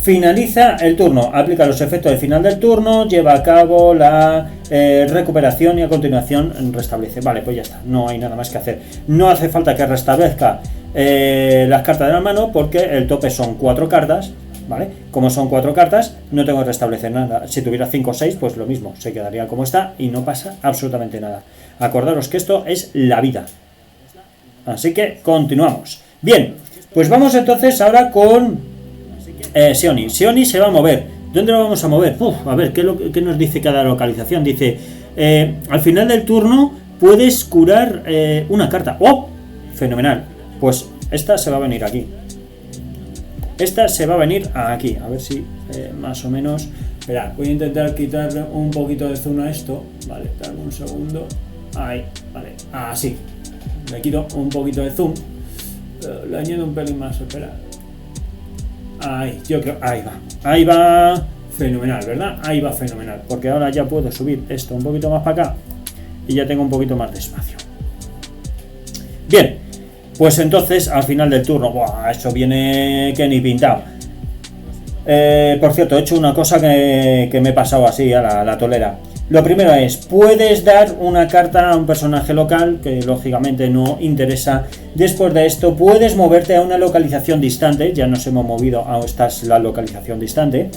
finaliza el turno, aplica los efectos de final del turno, lleva a cabo la recuperación y a continuación restablece. Vale, pues ya está, no hay nada más que hacer. No hace falta que restablezca las cartas de la mano porque el tope son 4 cartas. ¿Vale? Como son 4 cartas, no tengo que restablecer nada. Si tuviera 5 o 6, pues lo mismo, se quedaría como está y no pasa absolutamente nada. Acordaros que esto es la vida. Así que continuamos. Bien, pues vamos entonces ahora con Seoni. Seoni se va a mover. ¿Dónde lo vamos a mover? A ver, ¿qué nos dice cada localización? Dice, al final del turno puedes curar una carta. ¡Oh! Fenomenal. Pues esta se va a venir aquí. Esta se va a venir aquí, a ver si más o menos. Esperad, voy a intentar quitarle un poquito de zoom a esto. Vale, dame un segundo. Ahí, vale, así. Le quito un poquito de zoom. Le añado un pelín más, espera. Ahí, yo creo, ahí va fenomenal, ¿verdad? Ahí va fenomenal, porque ahora ya puedo subir esto un poquito más para acá y ya tengo un poquito más de espacio. Bien. Pues entonces, al final del turno, ¡buah! Eso viene que ni pintado. Por cierto, he hecho una cosa que me he pasado así a la tolera. Lo primero es, puedes dar una carta a un personaje local, que lógicamente no interesa. Después de esto, puedes moverte a una localización distante. Ya nos hemos movido a esta es la localización distante.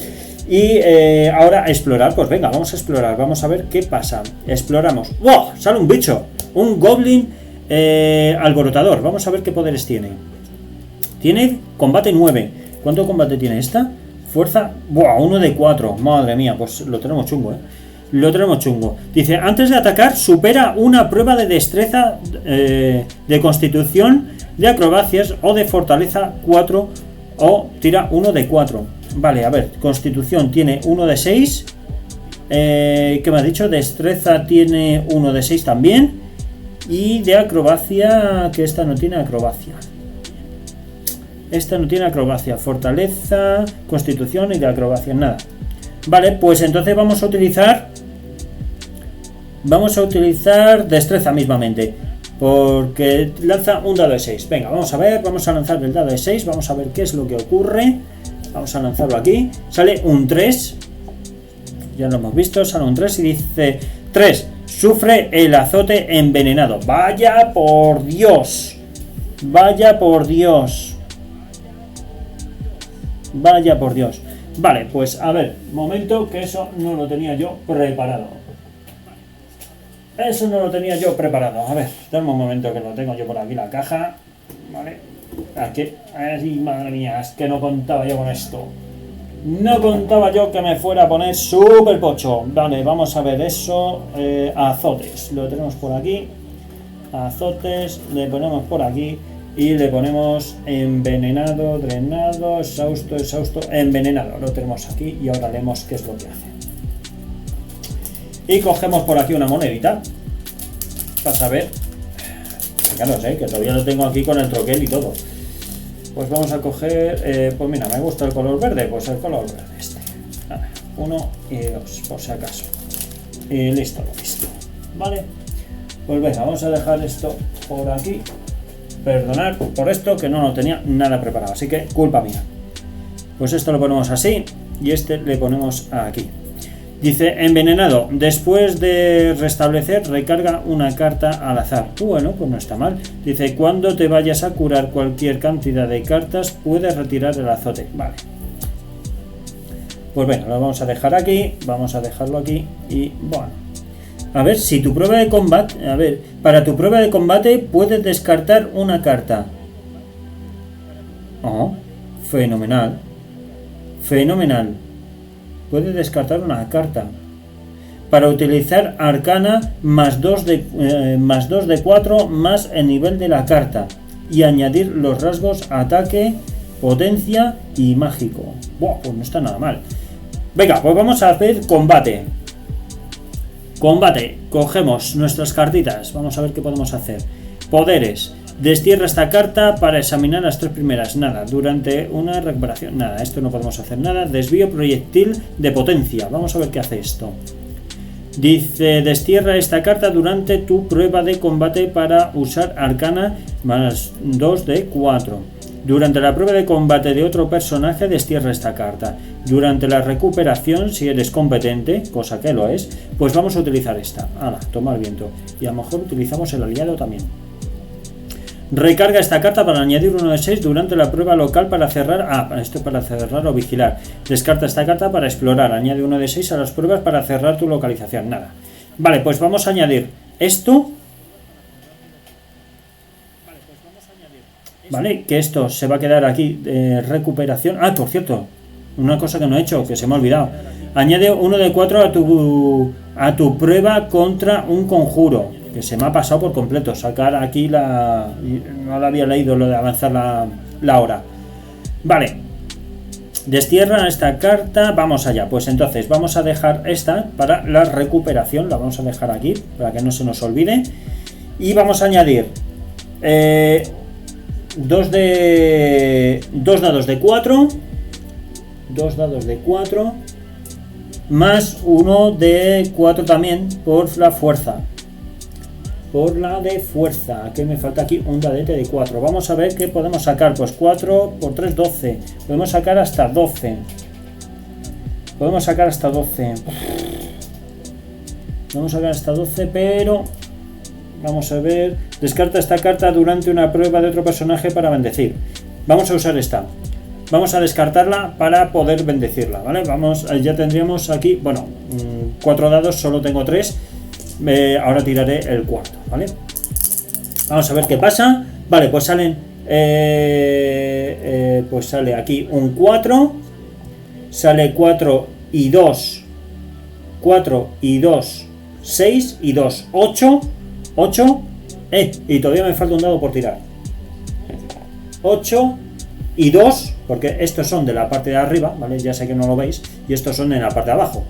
Y ahora explorar, pues venga, vamos a explorar, vamos a ver qué pasa. Exploramos. ¡Wow! Sale un bicho, un goblin alborotador. Vamos a ver qué poderes tiene. Tiene combate 9. ¿Cuánto combate tiene esta? Fuerza, ¡buah! 1 de 4. Madre mía, pues lo tenemos chungo, Lo tenemos chungo. Dice, antes de atacar, supera una prueba de destreza, de constitución, de acrobacias o de fortaleza 4 o tira 1 de 4. Vale, a ver, constitución tiene 1 de 6. ¿Qué me ha dicho? Destreza tiene 1 de 6 también. Y de acrobacia, que esta no tiene acrobacia. Esta no tiene acrobacia. Fortaleza, constitución y de acrobacia, nada. Vale, pues entonces vamos a utilizar destreza mismamente. Porque lanza un dado de 6. Venga, vamos a ver, vamos a lanzar el dado de 6. Vamos a ver qué es lo que ocurre. Vamos a lanzarlo aquí. Sale un 3. Ya lo hemos visto, sale un 3 y dice 3. Sufre el azote envenenado. Vaya por Dios. Vaya por Dios. Vaya por Dios. Vale, pues a ver, momento que eso no lo tenía yo preparado. Eso no lo tenía yo preparado. A ver, dame un momento que lo tengo yo por aquí la caja. Vale. Aquí. Ay, madre mía, es que no contaba yo con esto. No contaba yo que me fuera a poner súper pocho. Vale, vamos a ver eso. Azotes. Lo tenemos por aquí. Azotes. Le ponemos por aquí. Y le ponemos envenenado, drenado, exhausto, envenenado. Lo tenemos aquí y ahora leemos qué es lo que hace. Y cogemos por aquí una monedita. Para saber. Fijaros, que todavía lo tengo aquí con el troquel y todo. pues vamos a coger, pues mira, me gusta el color verde, pues el color verde este. A ver, 1 y 2, por si acaso. Y listo, listo. Vale, pues venga, vamos a dejar esto por aquí. Perdonad por esto, que no lo tenía nada preparado, así que culpa mía. Pues esto lo ponemos así y este le ponemos aquí. Dice, envenenado, después de restablecer, recarga una carta al azar. Bueno, pues no está mal. Dice, cuando te vayas a curar cualquier cantidad de cartas, puedes retirar el azote. Vale. Pues bueno, lo vamos a dejar aquí, vamos a dejarlo aquí y bueno. A ver, si tu prueba de combate, a ver, para tu prueba de combate puedes descartar una carta. Oh, fenomenal. Fenomenal. Puedes descartar una carta. Para utilizar arcana más 2 de 4 más el nivel de la carta. Y añadir los rasgos ataque, potencia y mágico. Buah, pues no está nada mal. Venga, pues vamos a hacer combate. Combate. Cogemos nuestras cartitas. Vamos a ver qué podemos hacer. Poderes. Destierra esta carta para examinar las 3 primeras. Nada, durante una recuperación. Nada, esto no podemos hacer nada. Desvío proyectil de potencia. Vamos a ver qué hace esto. Dice, destierra esta carta durante tu prueba de combate para usar arcana más 2 de 4. Durante la prueba de combate de otro personaje, destierra esta carta. Durante la recuperación, si eres competente, cosa que lo es, pues vamos a utilizar esta. Hala, toma el viento. Y a lo mejor utilizamos el aliado también. Recarga esta carta para añadir 1 de 6 durante la prueba local para cerrar. Esto es para cerrar o vigilar. Descarta esta carta para explorar. Añade 1 de 6 a las pruebas para cerrar tu localización. Nada. Vale, pues vamos a añadir esto. Vale, que esto se va a quedar aquí. Recuperación. Ah, por cierto, una cosa que no he hecho, que se me ha olvidado. Añade 1 de 4 a tu prueba contra un conjuro. Que se me ha pasado por completo. Sacar aquí la... No la había leído lo de avanzar la hora. Vale. Destierra esta carta. Vamos allá. Pues entonces vamos a dejar esta para la recuperación. La vamos a dejar aquí para que no se nos olvide. Y vamos a añadir 2 dados de 4. 2 dados de 4. Más 1 de 4 también por la fuerza. Por la de fuerza, que me falta aquí un dadete de 4. Vamos a ver qué podemos sacar. Pues 4 por 3, 12. Podemos sacar hasta 12. Podemos sacar hasta 12. Vamos a sacar hasta 12, pero vamos a ver. Descarta esta carta durante una prueba de otro personaje para bendecir. Vamos a usar esta. Vamos a descartarla para poder bendecirla, ¿vale? Vamos, ya tendríamos aquí, bueno, 4 dados, solo tengo 3. Ahora tiraré el cuarto, ¿vale? Vamos a ver qué pasa. Vale, pues salen pues sale aquí un 4. Sale 4 y 2 4 y 2 6 y 2 8 8 y todavía me falta un dado por tirar. 8 y 2, porque estos son de la parte de arriba, ¿vale? Ya sé que no lo veis, y estos son en la parte de abajo.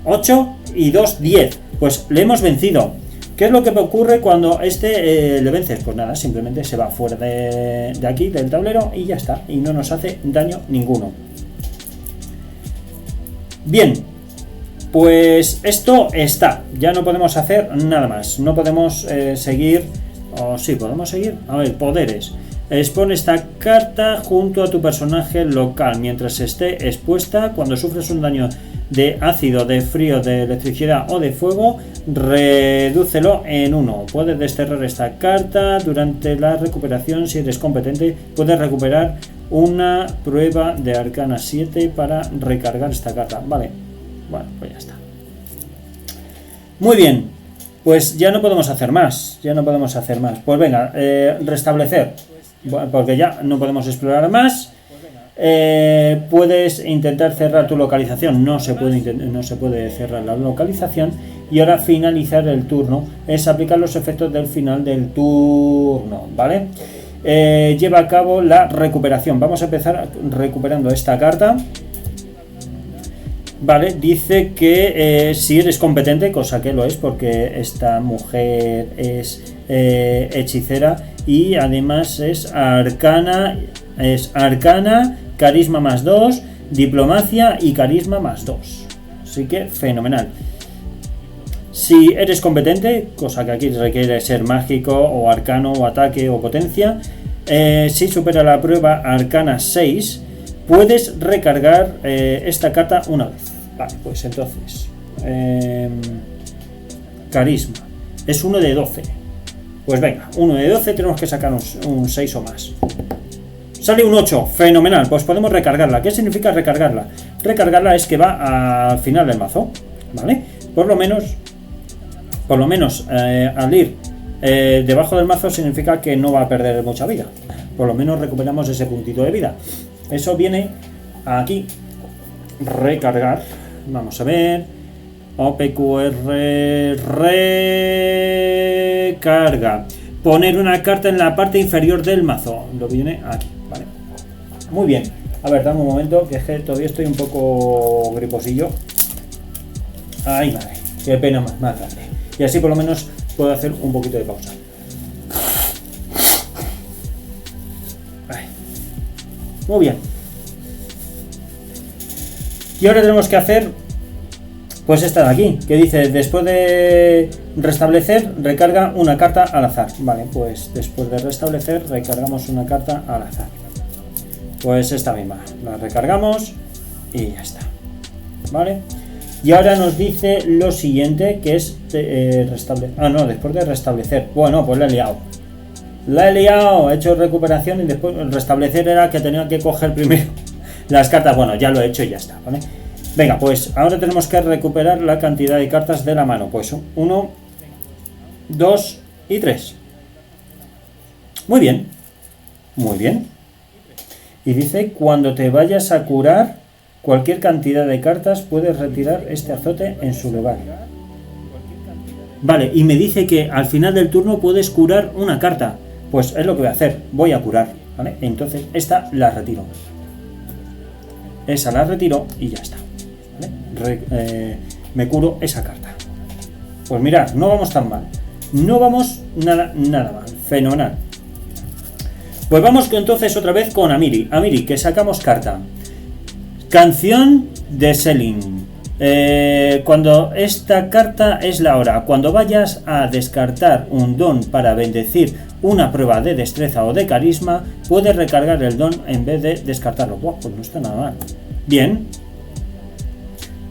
8 y 2, 10. Pues le hemos vencido. ¿Qué es lo que ocurre cuando le vences? Pues nada, simplemente se va fuera de aquí, del tablero, y ya está. Y no nos hace daño ninguno. Bien. Pues esto está. Ya no podemos hacer nada más. No podemos seguir... O sí, podemos seguir. A ver, poderes. Expone esta carta junto a tu personaje local mientras esté expuesta. Cuando sufres un daño de ácido, de frío, de electricidad o de fuego, redúcelo en 1. Puedes desterrar esta carta durante la recuperación. Si eres competente, puedes recuperar una prueba de arcana 7 para recargar esta carta. Vale, bueno, pues ya está. Muy bien, pues ya no podemos hacer más. Pues venga, restablecer, porque ya no podemos explorar más. Puedes intentar cerrar tu localización. No se puede cerrar la localización. Y ahora finalizar el turno es aplicar los efectos del final del turno, ¿vale? Lleva a cabo la recuperación. Vamos a empezar recuperando esta carta. Vale, dice que si eres competente, cosa que lo es porque esta mujer es hechicera y además es arcana Es arcana, carisma más 2, diplomacia y carisma más 2. Así que fenomenal. Si eres competente, cosa que aquí requiere ser mágico o arcano o ataque o potencia, si supera la prueba arcana 6, puedes recargar esta carta una vez. Vale, pues entonces carisma es 1 de 12. Pues venga, 1 de 12 tenemos que sacar un 6 o más. Sale un 8, fenomenal, pues podemos recargarla. ¿Qué significa recargarla? Recargarla es que va al final del mazo, ¿vale? Por lo menos al ir debajo del mazo significa que no va a perder mucha vida. Por lo menos recuperamos ese puntito de vida. Eso viene aquí, recargar. Vamos a ver, OPQR, recarga. Poner una carta en la parte inferior del mazo. Lo viene aquí, ¿vale? Muy bien. A ver, dame un momento, que es que todavía estoy un poco griposillo. Ay, madre, qué pena más grande. Y así por lo menos puedo hacer un poquito de pausa. Ay. Muy bien. Y ahora tenemos que hacer pues esta de aquí, que dice después de restablecer, recarga una carta al azar. Vale, pues después de restablecer, recargamos una carta al azar. Pues esta misma, la recargamos y ya está. Vale. Y ahora nos dice lo siguiente, que es restablecer. Ah, no, después de restablecer. Bueno, pues la he liado. He hecho recuperación y después restablecer era que tenía que coger primero las cartas. Bueno, ya lo he hecho y ya está, ¿vale? Venga, pues ahora tenemos que recuperar la cantidad de cartas de la mano. Pues 1, 2 y 3. Muy bien. Muy bien. Y dice, cuando te vayas a curar cualquier cantidad de cartas, puedes retirar este azote en su lugar. Vale, y me dice que al final del turno puedes curar una carta. Pues es lo que voy a hacer. Voy a curar, ¿vale? Entonces esta la retiro. Esa la retiro y ya está. ¿Vale? Me curo esa carta. Pues mirad, no vamos tan mal. No vamos nada mal. Fenomenal. Pues vamos entonces otra vez con Amiri. Amiri, que sacamos carta. Canción de Selin. Cuando esta carta es la hora. Cuando vayas a descartar un don para bendecir una prueba de destreza o de carisma, puedes recargar el don en vez de descartarlo. Buah, pues no está nada mal. Bien.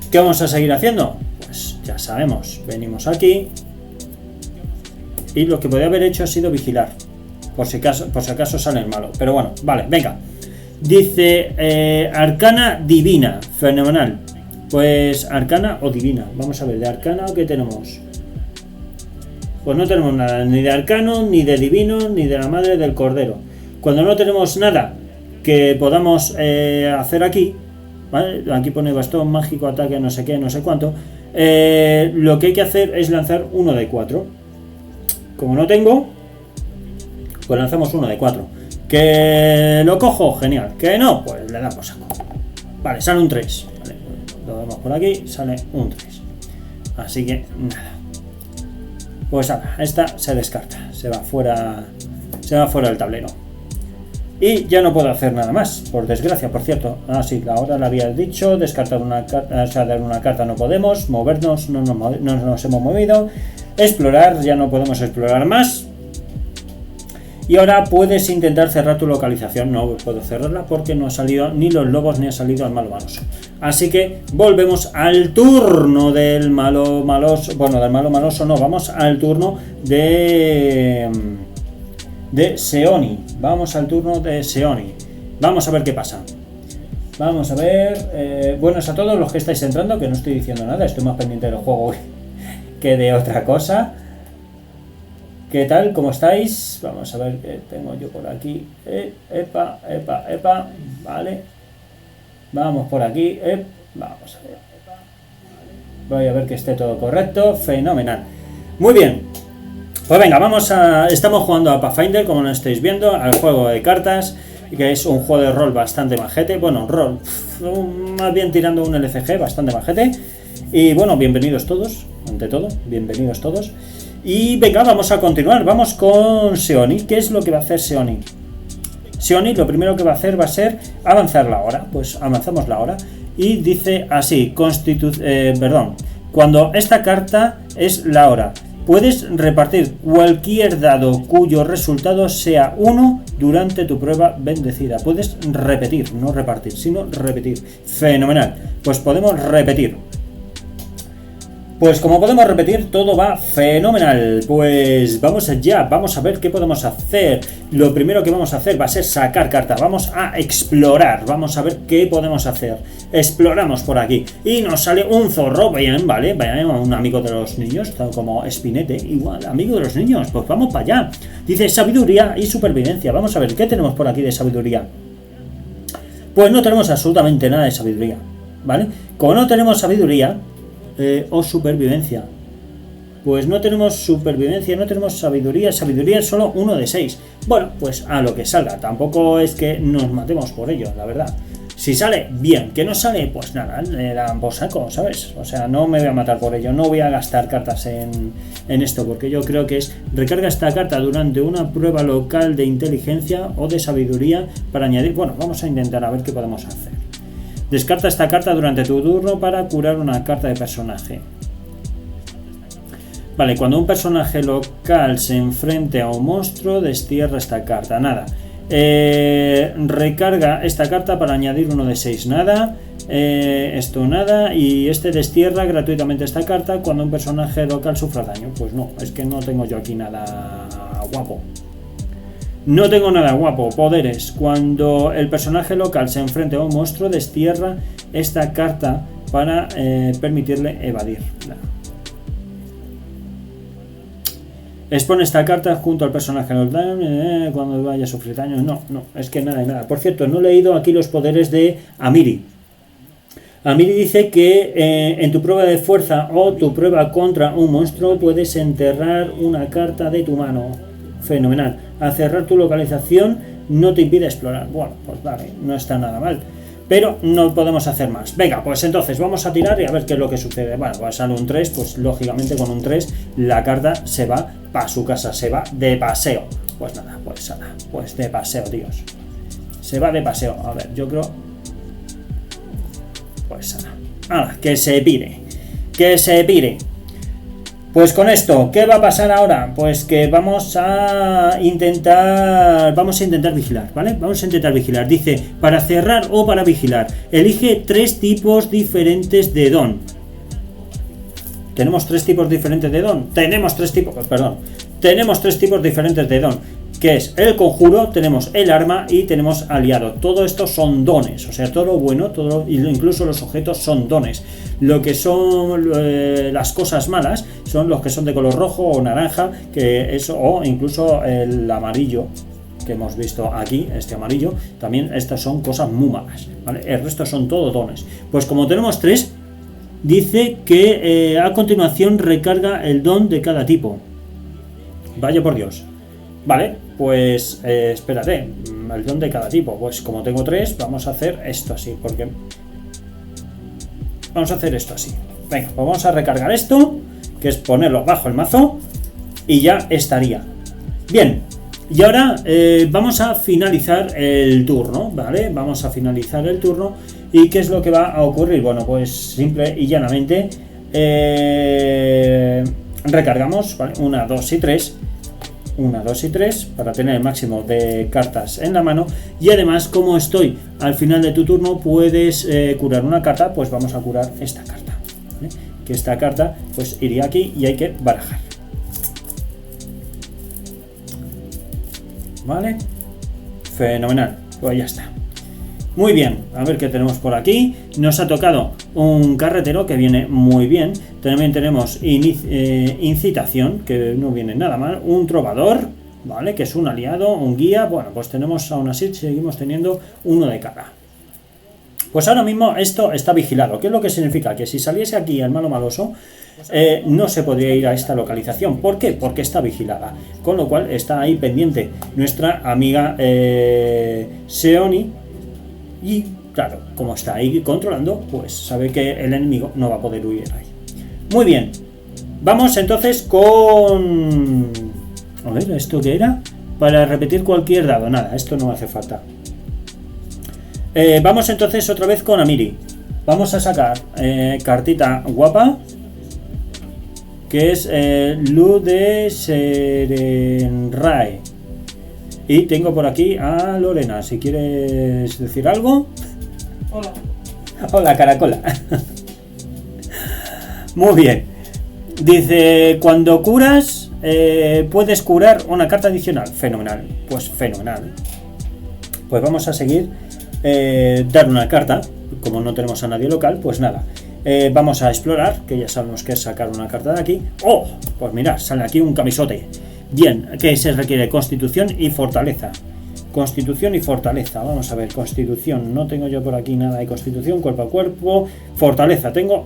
¿Qué vamos a seguir haciendo? Pues ya sabemos. Venimos aquí. Y lo que podría haber hecho ha sido vigilar. Por si acaso sale el malo. Pero bueno, vale, venga. Dice arcana divina. Fenomenal. Pues arcana o divina. Vamos a ver, de arcana ¿qué tenemos? Pues no tenemos nada, ni de arcano, ni de divino, ni de la madre del cordero. Cuando no tenemos nada que podamos hacer aquí, ¿vale? Aquí pone bastón mágico, ataque, no sé qué, no sé cuánto. Lo que hay que hacer es lanzar uno de 4. Como no tengo, pues lanzamos uno de 4. Que lo cojo, genial. Que no, pues le damos saco. Vale, sale un 3. Vale, lo vemos por aquí, sale un 3. Así que nada. Pues ahora, esta se descarta, se va fuera del tablero. Y ya no puedo hacer nada más, por desgracia, por cierto. Ah, sí, ahora lo había dicho, descartar una carta, o sea, dar una carta no podemos, movernos, no nos hemos movido, explorar, ya no podemos explorar más. Y ahora puedes intentar cerrar tu localización. No puedo cerrarla porque no ha salido ni los lobos ni ha salido el malo maloso. Así que volvemos al turno del malo maloso. Bueno, del malo maloso no, vamos al turno de Seoni. Vamos al turno de Seoni. Vamos a ver qué pasa. Vamos a ver. Buenos a todos los que estáis entrando, que no estoy diciendo nada, estoy más pendiente del juego que de otra cosa. ¿Qué tal? ¿Cómo estáis? Vamos a ver qué tengo yo por aquí. Epa. Vale. Vamos por aquí. Vamos a ver. Voy a ver que esté todo correcto. Fenomenal. Muy bien. Pues venga, estamos jugando a Pathfinder, como lo estáis viendo, al juego de cartas, que es un juego de rol bastante majete. Bueno, rol, más bien tirando un LCG, bastante majete. Y bueno, bienvenidos todos, ante todo, bienvenidos todos. Y venga, vamos a continuar, vamos con Seoni. ¿Qué es lo que va a hacer Seoni? Seoni lo primero que va a hacer va a ser avanzar la hora. Pues avanzamos la hora. Y dice así, cuando esta carta es la hora, puedes repartir cualquier dado cuyo resultado sea 1 durante tu prueba bendecida. Puedes repetir, no repartir, sino repetir. Fenomenal. Pues podemos repetir. Pues como podemos repetir, todo va fenomenal. Pues vamos allá, vamos a ver qué podemos hacer. Lo primero que vamos a hacer va a ser sacar carta. Vamos a explorar, vamos a ver qué podemos hacer. Exploramos por aquí y nos sale un zorro, bien, vale, un amigo de los niños, como Spinete, igual, amigo de los niños. Pues vamos para allá. Dice sabiduría y supervivencia. Vamos a ver, ¿qué tenemos por aquí de sabiduría? Pues no tenemos absolutamente nada de sabiduría, ¿vale? Como no tenemos sabiduría... o supervivencia, pues no tenemos supervivencia, no tenemos sabiduría. Sabiduría es solo 1 de 6. Bueno, pues a lo que salga, tampoco es que nos matemos por ello, la verdad. Si sale, bien, que no sale, pues nada, le dan por saco, ¿sabes? O sea, no me voy a matar por ello, no voy a gastar cartas en esto, porque yo creo que es recarga esta carta durante una prueba local de inteligencia o de sabiduría para añadir. Bueno, vamos a intentar a ver qué podemos hacer. Descarta esta carta durante tu turno para curar una carta de personaje. Vale, cuando un personaje local se enfrente a un monstruo, destierra esta carta. Nada. Recarga esta carta para añadir 1 de 6. Nada. Esto nada. Y destierra gratuitamente esta carta cuando un personaje local sufra daño. Pues no, es que no tengo yo aquí nada guapo. No tengo nada guapo. Poderes. Cuando el personaje local se enfrente a un monstruo, destierra esta carta para permitirle evadir. Expone esta carta junto al personaje local cuando vaya a sufrir daño. No, es que nada de nada. Por cierto, no he leído aquí los poderes de Amiri. Amiri dice que en tu prueba de fuerza o tu prueba contra un monstruo puedes enterrar una carta de tu mano. Fenomenal. A cerrar tu localización no te impide explorar. Bueno, pues vale, no está nada mal. Pero no podemos hacer más. Venga, pues entonces vamos a tirar y a ver qué es lo que sucede. Bueno, pues sale un 3, pues lógicamente con un 3 la carta se va para su casa, se va de paseo. Pues nada, pues de paseo, tíos. Se va de paseo. A ver, yo creo... Pues nada, que se pire. Que se pire. Pues con esto, ¿qué va a pasar ahora? Pues que vamos a intentar vigilar, ¿vale? Vamos a intentar vigilar. Dice, para cerrar o para vigilar, elige 3 tipos diferentes de don. ¿Tenemos 3 tipos diferentes de don? Tenemos 3 tipos diferentes de don, que es el conjuro, tenemos el arma y tenemos aliado. Todo esto son dones, o sea, todo lo bueno, todo, incluso los objetos son dones. Lo que son las cosas malas son los que son de color rojo o naranja, que eso, o incluso el amarillo que hemos visto aquí, este amarillo, también estas son cosas muy malas, ¿vale? El resto son todo dones. Pues como tenemos 3, dice que a continuación recarga el don de cada tipo. Vaya por Dios. Vale, pues espérate, el don de cada tipo. Pues como tengo 3, vamos a hacer esto así, porque... Vamos a hacer esto así. Venga, pues vamos a recargar esto, que es ponerlo bajo el mazo, y ya estaría. Bien, y ahora vamos a finalizar el turno, ¿vale? Vamos a finalizar el turno. ¿Y qué es lo que va a ocurrir? Bueno, pues simple y llanamente recargamos, ¿vale? 1, 2 y 3. 1, 2 y 3 para tener el máximo de cartas en la mano. Y además, como estoy al final de tu turno, puedes curar una carta. Pues vamos a curar esta carta, ¿vale? Que esta carta pues iría aquí y hay que barajar, ¿vale? Fenomenal, pues ya está. Muy bien, a ver qué tenemos por aquí. Nos ha tocado un carretero, que viene muy bien. También tenemos incitación, que no viene nada mal. Un trovador, ¿vale? Que es un aliado, un guía. Bueno, pues tenemos, aún así, seguimos teniendo uno de cada. Pues ahora mismo esto está vigilado. ¿Qué es lo que significa? Que si saliese aquí el malo maloso, no se podría ir a esta localización. ¿Por qué? Porque está vigilada. Con lo cual está ahí pendiente nuestra amiga Seoni. Y claro, como está ahí controlando, pues sabe que el enemigo no va a poder huir ahí. Muy bien. Vamos entonces con... A ver, ¿esto qué era? para repetir cualquier dado. Nada, esto no hace falta. Vamos entonces otra vez con Amiri. Vamos a sacar cartita guapa, que es Lu de Serenrae. Y tengo por aquí a Lorena, si quieres decir algo. Hola. Hola, Caracola. Muy bien. Dice, cuando curas, puedes curar una carta adicional. Fenomenal. Pues fenomenal. Pues vamos a seguir. Dar una carta. Como no tenemos a nadie local, pues nada. Vamos a explorar, que ya sabemos que es sacar una carta de aquí. ¡Oh! Pues mirad, sale aquí un camisote. Bien, que se requiere constitución y fortaleza. Constitución y fortaleza. Vamos a ver, constitución. No tengo yo por aquí nada de constitución, cuerpo a cuerpo. Fortaleza. Tengo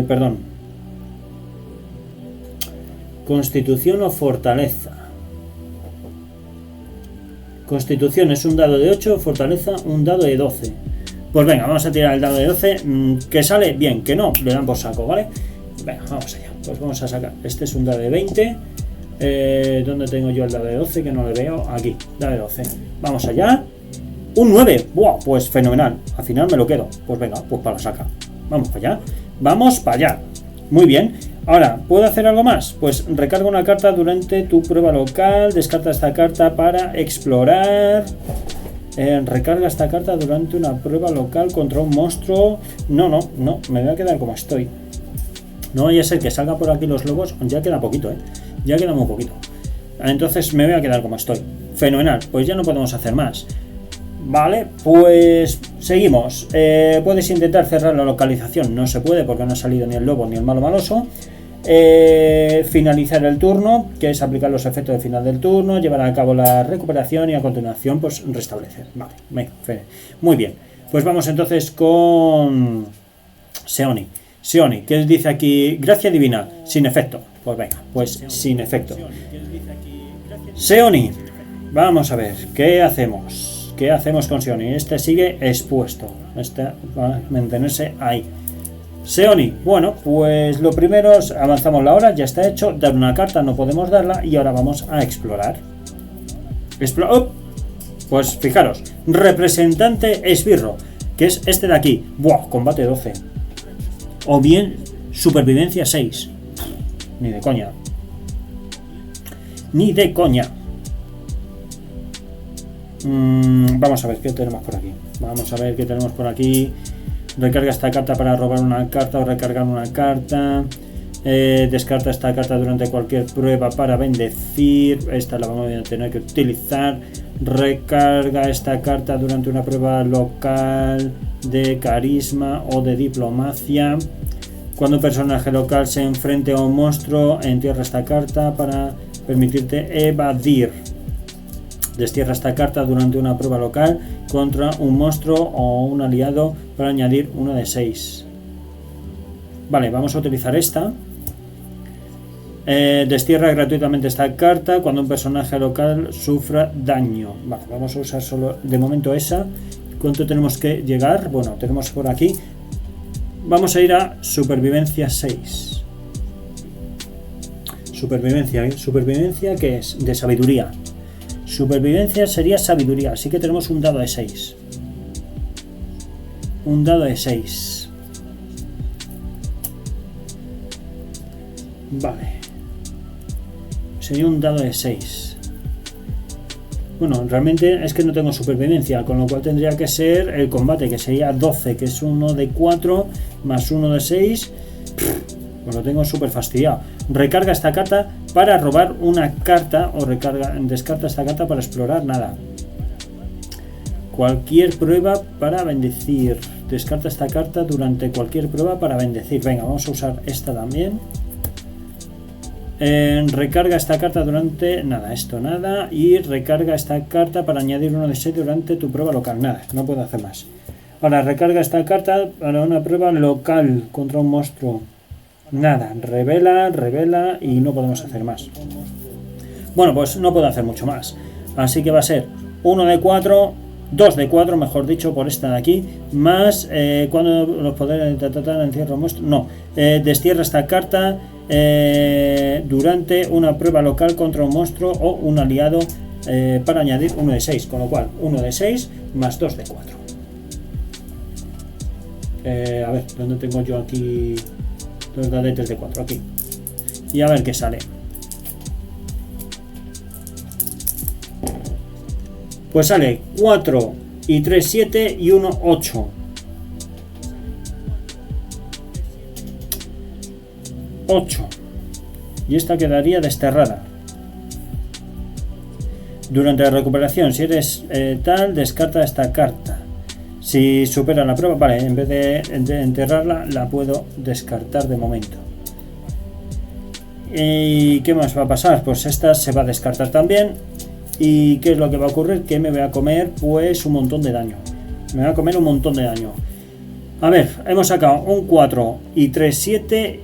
perdón. Constitución o fortaleza. Constitución es un dado de 8, fortaleza un dado de 12. Pues venga, vamos a tirar el dado de 12. Que sale bien, que no, le dan por saco, ¿vale? Venga, vamos allá. Pues vamos a sacar. Este es un dado de 20. ¿Dónde tengo yo el dado de 12? Que no le veo. Aquí, dado de 12. Vamos allá. Un 9. ¡Buah! Pues fenomenal. Al final me lo quedo. Pues venga, pues para la saca. Vamos para allá. Vamos para allá. Muy bien. Ahora, ¿puedo hacer algo más? Pues recarga una carta durante tu prueba local. Descarta esta carta para explorar. Recarga esta carta durante una prueba local contra un monstruo. No, me voy a quedar como estoy. No vaya a ser que salga por aquí los lobos. Ya queda poquito, ya queda muy poquito. Entonces me voy a quedar como estoy. Fenomenal, pues ya no podemos hacer más. Vale, pues seguimos. Puedes intentar cerrar la localización. No se puede porque no ha salido ni el lobo ni el malo maloso. Finalizar el turno, que es aplicar los efectos de final del turno, llevar a cabo la recuperación y a continuación pues restablecer. Vale, muy bien. Pues vamos entonces con Seoni. Seoni, ¿qué dice aquí? Gracia divina, sin efecto. Pues venga, pues sin efecto. Seoni, vamos a ver, ¿qué hacemos? ¿Qué hacemos con Seoni? Este sigue expuesto. Este va a mantenerse ahí. Seoni, bueno, pues lo primero es avanzamos la hora, ya está hecho. Dar una carta, no podemos darla. Y ahora vamos a explorar. Pues fijaros, representante esbirro, que es este de aquí. Buah, combate 12. O bien, supervivencia 6. Ni de coña. Ni de coña. Vamos a ver qué tenemos por aquí. Vamos a ver qué tenemos por aquí. Recarga esta carta para robar una carta o recargar una carta. Descarta esta carta durante cualquier prueba para bendecir. Esta la vamos a tener que utilizar. Recarga esta carta durante una prueba local de carisma o de diplomacia. Cuando un personaje local se enfrente a un monstruo, entierra esta carta para permitirte evadir. Destierra esta carta durante una prueba local contra un monstruo o un aliado para añadir uno de 6. Vale, vamos a utilizar esta. Destierra gratuitamente esta carta cuando un personaje local sufra daño. Vale, vamos a usar solo de momento esa. ¿Cuánto tenemos que llegar? Bueno, tenemos por aquí. Vamos a ir a supervivencia 6. Supervivencia que es de sabiduría. Supervivencia sería sabiduría, así que tenemos un dado de 6. Un dado de 6. Vale. Sería un dado de 6. Bueno, realmente es que no tengo supervivencia, con lo cual tendría que ser el combate, que sería 12, que es uno de 4 más uno de 6. Pues lo tengo súper fastidiado. Recarga esta carta para robar una carta o descarta esta carta para explorar. Nada. Cualquier prueba para bendecir. Descarta esta carta durante cualquier prueba para bendecir. Venga, vamos a usar esta también. Recarga esta carta durante... Nada, esto nada. Y recarga esta carta para añadir uno de 6 durante tu prueba local. Nada, no puedo hacer más. Ahora recarga esta carta para una prueba local contra un monstruo. Nada, revela y no podemos hacer más. Bueno, pues no puedo hacer mucho más. Así que va a ser 1 de 4, 2 de 4, mejor dicho, por esta de aquí. Más cuando los poderes de encierro monstruo. No, destierra esta carta durante una prueba local contra un monstruo o un aliado para añadir uno de 6, con lo cual 1 de 6 más 2 de 4. A ver, ¿dónde tengo yo aquí los dadetes de 4? Aquí. Y a ver qué sale. Pues sale 4 y 3, 7 y 1, 8. 8. Y esta quedaría desterrada. Durante la recuperación, si eres tal, descarta esta carta. Si supera la prueba, vale, en vez de enterrarla, la puedo descartar de momento. ¿Y qué más va a pasar? Pues esta se va a descartar también. ¿Y qué es lo que va a ocurrir? Que me voy a comer pues un montón de daño. Me voy a comer un montón de daño. A ver, hemos sacado un 4 y 3, 7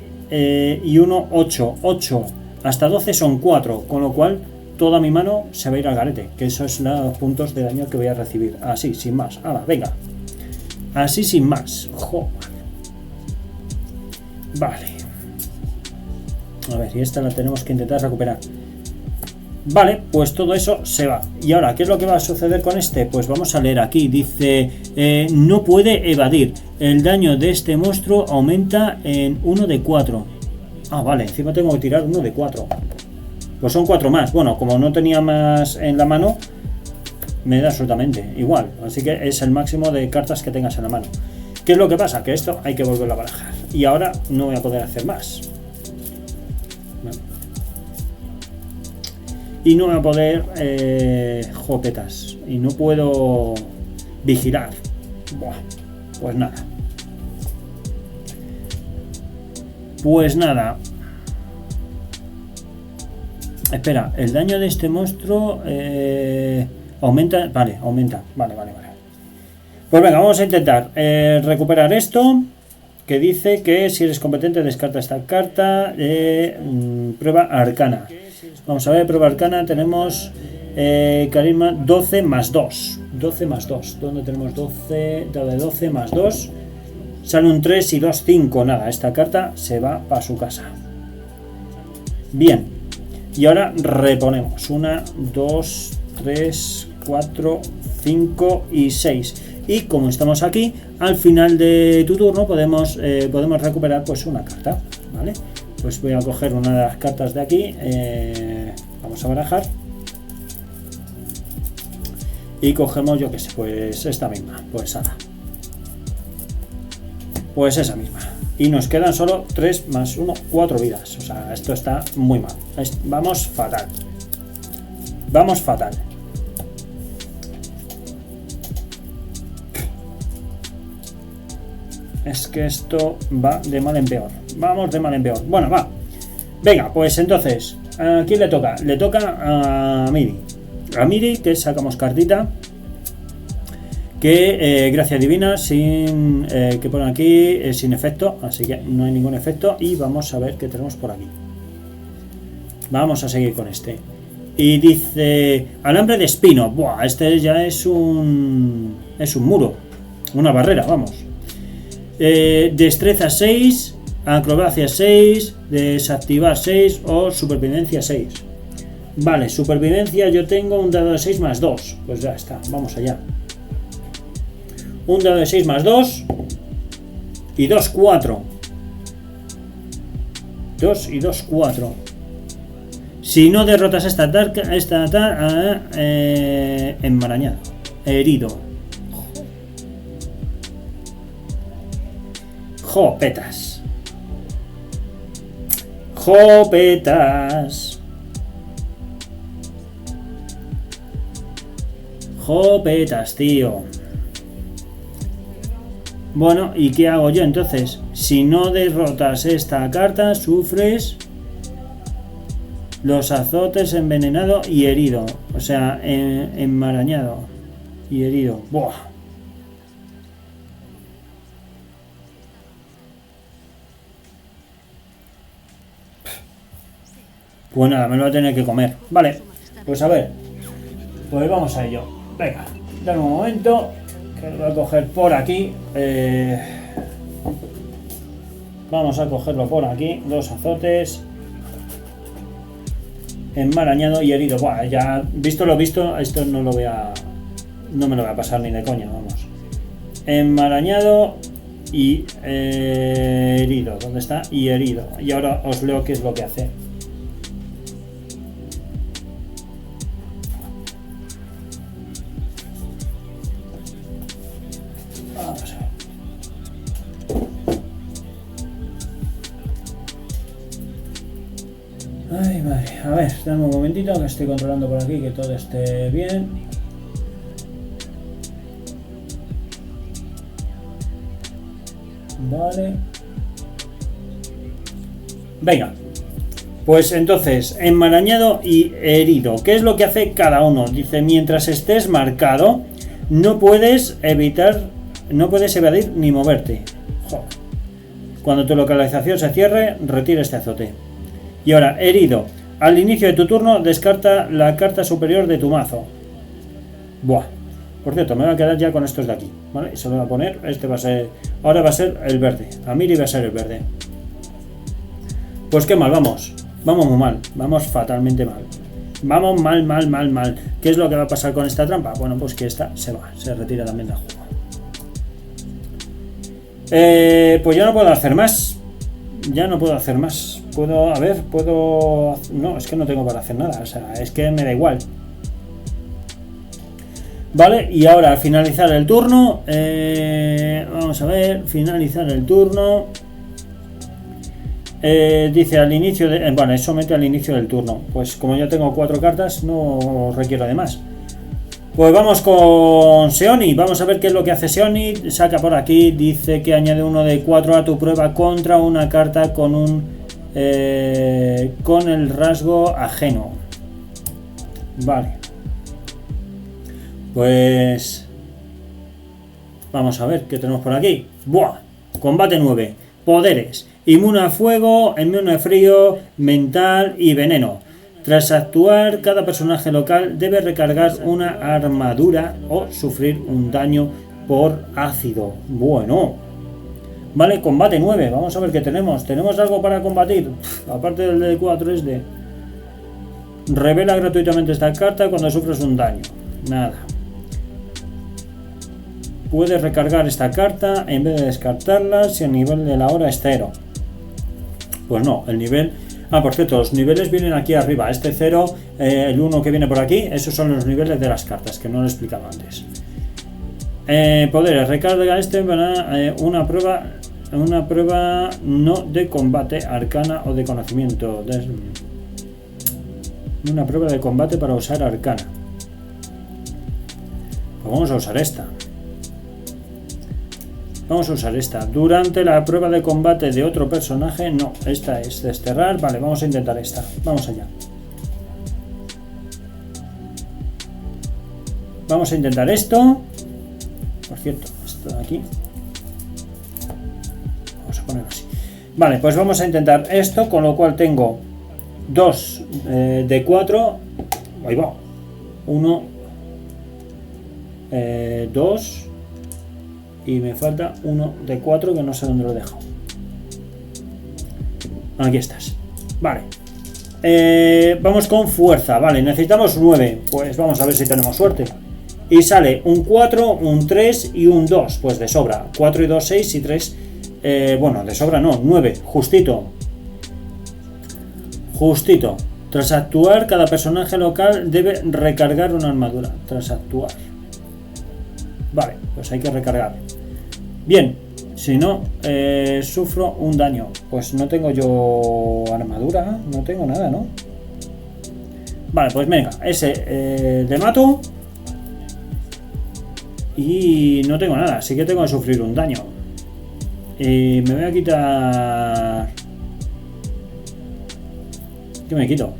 y 1, 8. 8 hasta 12 son 4, con lo cual toda mi mano se va a ir al garete. Que eso es los puntos de daño que voy a recibir. Así, sin más. ¡Hala, venga! Así, sin más. ¡Joder! Vale. A ver, y esta la tenemos que intentar recuperar. Vale, pues todo eso se va. Y ahora, ¿qué es lo que va a suceder con este? Pues vamos a leer aquí. Dice, no puede evadir. El daño de este monstruo aumenta en 1 de 4. Ah, vale, encima tengo que tirar 1 de 4. Pues son 4 más. Bueno, como no tenía más en la mano, me da absolutamente igual. Así que es el máximo de cartas que tengas en la mano. ¿Qué es lo que pasa? Que esto hay que volverlo a barajar. Y ahora no voy a poder hacer más. Y no voy a poder jopetas. Y no puedo vigilar. Buah, pues nada. Pues nada. Espera, el daño de este monstruo aumenta. Vale, aumenta. Vale. Pues venga, vamos a intentar recuperar esto. Que dice que si eres competente descarta esta carta. Prueba arcana. Vamos a ver, prueba arcana. Tenemos carisma 12 más 2. 12 más 2. ¿Dónde tenemos 12? De 12 más 2. Sale un 3 y 2, 5. Nada, esta carta se va para su casa. Bien. Y ahora reponemos. 1, 2, 3, 4, 5 y 6. Y como estamos aquí, al final de tu turno podemos recuperar pues una carta. ¿Vale? Pues voy a coger una de las cartas de aquí. Vamos a barajar. Y cogemos, yo que sé, pues esta misma. Pues nada. Pues esa misma. Y nos quedan solo 3 más 1, 4 vidas. O sea, esto está muy mal. Vamos fatal. Vamos fatal. Es que esto va de mal en peor. Vamos de mal en peor. Bueno, va. Venga, pues entonces, ¿a quién le toca? Le toca a Miri. A Miri, que sacamos cartita. Que gracia divina, sin que ponen aquí, sin efecto. Así que no hay ningún efecto. Y vamos a ver qué tenemos por aquí. Vamos a seguir con este. Y dice, alambre de espino. Buah, este ya es un muro. Una barrera, vamos. Destreza 6, acrobacia 6, desactivar 6 o supervivencia 6. Vale, supervivencia yo tengo un dado de 6 más 2. Pues ya está, vamos allá. Un dado de 6 más 2 y 2, 4. 2 y 2, 4. Si no derrotas esta enmarañado, herido. Jopetas. Jopetas. Jopetas, tío. Bueno, ¿y qué hago yo entonces? Si no derrotas esta carta, sufres los azotes envenenado y herido. O sea, enmarañado y herido. Buah. Pues nada, me lo voy a tener que comer. Vale, pues a ver. Pues vamos a ello. Venga, dame un momento. Que lo voy a coger por aquí. Vamos a cogerlo por aquí. 2 azotes. enmarañado y herido. Buah, ya visto lo visto, esto no me lo voy a pasar ni de coña, vamos. Enmarañado y herido. ¿Dónde está? Y herido. Y ahora os leo qué es lo que hace. Vamos a ver. Ay, madre. A ver, dame un momentito que estoy controlando por aquí que todo esté bien. Vale. Venga. Pues entonces, enmarañado y herido. ¿Qué es lo que hace cada uno? Dice, mientras estés marcado, no puedes evadir ni moverte. Joder. Cuando tu localización se cierre, retira este azote. Y ahora, herido. Al inicio de tu turno, descarta la carta superior de tu mazo. Buah. Por cierto, me voy a quedar ya con estos de aquí, ¿vale? Y se lo voy a poner, este va a ser, ahora va a ser el verde, Amiri va a ser el verde. Pues qué mal, vamos muy mal, vamos fatalmente mal. Vamos mal. ¿Qué es lo que va a pasar con esta trampa? Bueno, pues que esta se retira también del juego. Pues ya no puedo hacer más. No, es que no tengo para hacer nada, o sea, es que me da igual. Vale, y ahora al finalizar el turno, vamos a ver, finalizar el turno, dice al inicio de, bueno, eso mete al inicio del turno, pues como ya tengo 4 cartas, no requiero de más. Pues vamos con Seoni, vamos a ver qué es lo que hace Seoni, saca por aquí, dice que añade 1 de 4 a tu prueba contra una carta con con el rasgo ajeno. Vale. Pues vamos a ver qué tenemos por aquí. ¡Buah! Combate 9. Poderes. Inmune a fuego, inmune a frío, mental y veneno. Tras actuar, cada personaje local debe recargar una armadura o sufrir un daño por ácido. Bueno. Vale, combate 9. Vamos a ver qué tenemos. ¿Tenemos algo para combatir? Aparte del de 4 es de... Revela gratuitamente esta carta cuando sufres un daño. Nada. Puedes recargar esta carta en vez de descartarla si el nivel de la hora es 0. Pues no, el nivel... Ah, por cierto, los niveles vienen aquí arriba. Este 0, el 1 que viene por aquí, esos son los niveles de las cartas, que no lo he explicado antes. Poderes, recarga este para una prueba no de combate, arcana o de conocimiento. Una prueba de combate para usar arcana. Pues vamos a usar esta. Durante la prueba de combate de otro personaje. No, esta es desterrar. Vale, vamos a intentar esta. Vamos allá. Vamos a intentar esto. Por cierto, esto de aquí. Vamos a ponerlo así. Vale, pues vamos a intentar esto. Con lo cual tengo 2 de 4. Ahí va. 1, 2. Y me falta 1 de 4 que no sé dónde lo dejo. Aquí estás. Vale. Vamos con fuerza. Vale, necesitamos 9. Pues vamos a ver si tenemos suerte. Y sale un 4, un 3 y un 2. Pues de sobra. 4 y 2, 6 y 3. Bueno, de sobra no. 9. Justito. Tras actuar, cada personaje local debe recargar una armadura. Tras actuar. Vale, pues hay que recargar. Bien, si no, sufro un daño. Pues no tengo yo armadura, no tengo nada, ¿no? Vale, pues venga, ese le mato. Y no tengo nada, así que tengo que sufrir un daño. Y me voy a quitar... ¿Qué me quito?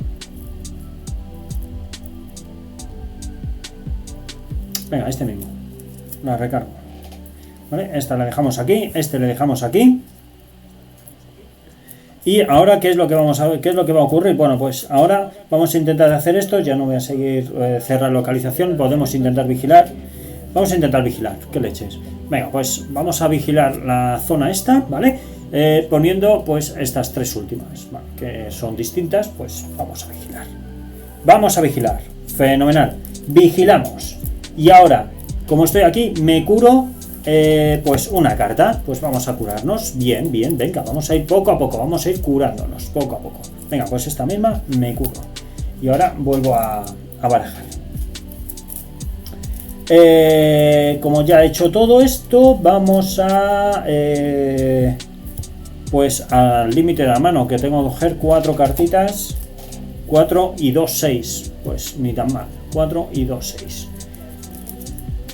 Venga, este mismo. La recargo. ¿Vale? Esta la dejamos aquí. Este le dejamos aquí. Y ahora, ¿qué es lo que vamos a ver? ¿Qué es lo que va a ocurrir? Bueno, pues ahora vamos a intentar hacer esto. Ya no voy a seguir cerrar localización. Podemos intentar vigilar. Vamos a intentar vigilar. ¿Qué leches? Venga, pues vamos a vigilar la zona esta, ¿vale? Poniendo pues estas 3 últimas, ¿vale? Que son distintas, pues vamos a vigilar. Vamos a vigilar. Fenomenal. Vigilamos. Y ahora, como estoy aquí, me curo pues una carta. Pues vamos a curarnos. Bien, bien, venga, vamos a ir poco a poco. Vamos a ir curándonos poco a poco. Venga, pues esta misma me curo. Y ahora vuelvo a barajar. Como ya he hecho todo esto, vamos a pues al límite de la mano, que tengo que coger 4 cartitas. 4 y 2, 6. Pues ni tan mal. 4 y 2, 6.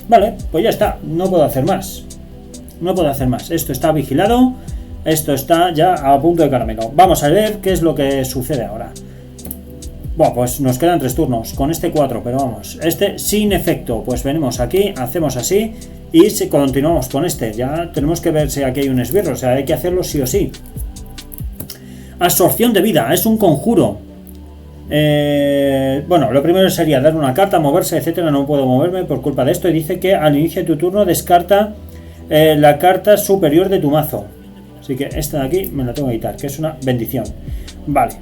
Vale, pues ya está. No puedo hacer más. No puedo hacer más. Esto está vigilado. Esto está ya a punto de caramelo. Vamos a ver qué es lo que sucede ahora. Bueno, pues nos quedan 3 turnos. Con este 4, pero vamos. Este sin efecto. Pues venimos aquí, hacemos así. Y si continuamos con este. Ya tenemos que ver si aquí hay un esbirro. O sea, hay que hacerlo sí o sí. Absorción de vida. Es un conjuro. Bueno, lo primero sería dar una carta, moverse, etcétera. No puedo moverme por culpa de esto. Y dice que al inicio de tu turno descarta la carta superior de tu mazo. Así que esta de aquí me la tengo que quitar, que es una bendición. Vale.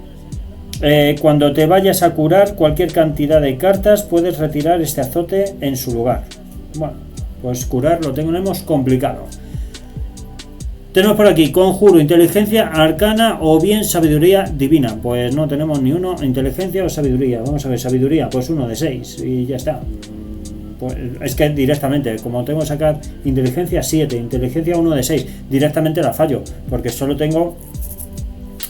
Cuando te vayas a curar cualquier cantidad de cartas, puedes retirar este azote en su lugar. Bueno, pues curar lo tenemos complicado. Tenemos por aquí conjuro, inteligencia, arcana o bien sabiduría divina. Pues no tenemos ni uno, inteligencia o sabiduría. Vamos a ver, sabiduría, pues 1 de 6 y ya está. Pues es que directamente, como tengo que sacar inteligencia 7, inteligencia 1 de 6, directamente la fallo, porque solo tengo...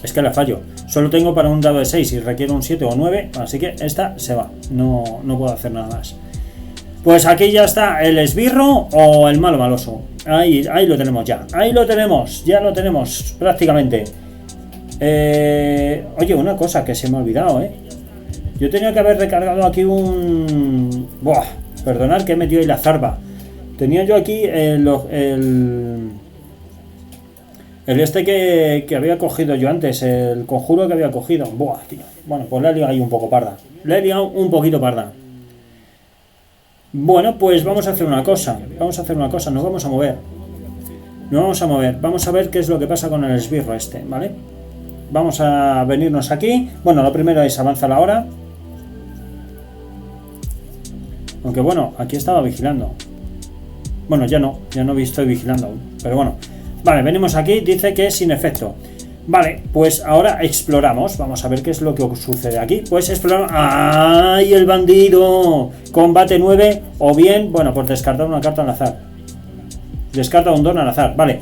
Es que la fallo. Solo tengo para un dado de 6 y requiere un 7 o 9, así que esta se va. No puedo hacer nada más. Pues aquí ya está el esbirro o el malo maloso. Ahí lo tenemos ya. Ahí lo tenemos. Ya lo tenemos prácticamente. Oye, una cosa que se me ha olvidado, Yo tenía que haber recargado aquí un... Buah, perdonad que he metido ahí la zarpa. Tenía yo aquí el este que había cogido yo antes. El conjuro que había cogido. Buah, tío. Bueno, pues la he liado ahí un poco parda. La he liado un poquito parda. Bueno, pues vamos a hacer una cosa. Nos vamos a mover. Vamos a ver qué es lo que pasa con el esbirro este, ¿vale? Vamos a venirnos aquí. Bueno, lo primero es avanza la hora. Aunque bueno, aquí estaba vigilando. Bueno, ya no estoy vigilando aún. Pero bueno. Vale, venimos aquí, dice que es sin efecto. Vale, pues ahora exploramos. Vamos a ver qué es lo que sucede aquí. Pues exploramos. ¡Ay, el bandido! Combate 9. O bien, bueno, por descartar una carta al azar. Descarta un don al azar. Vale.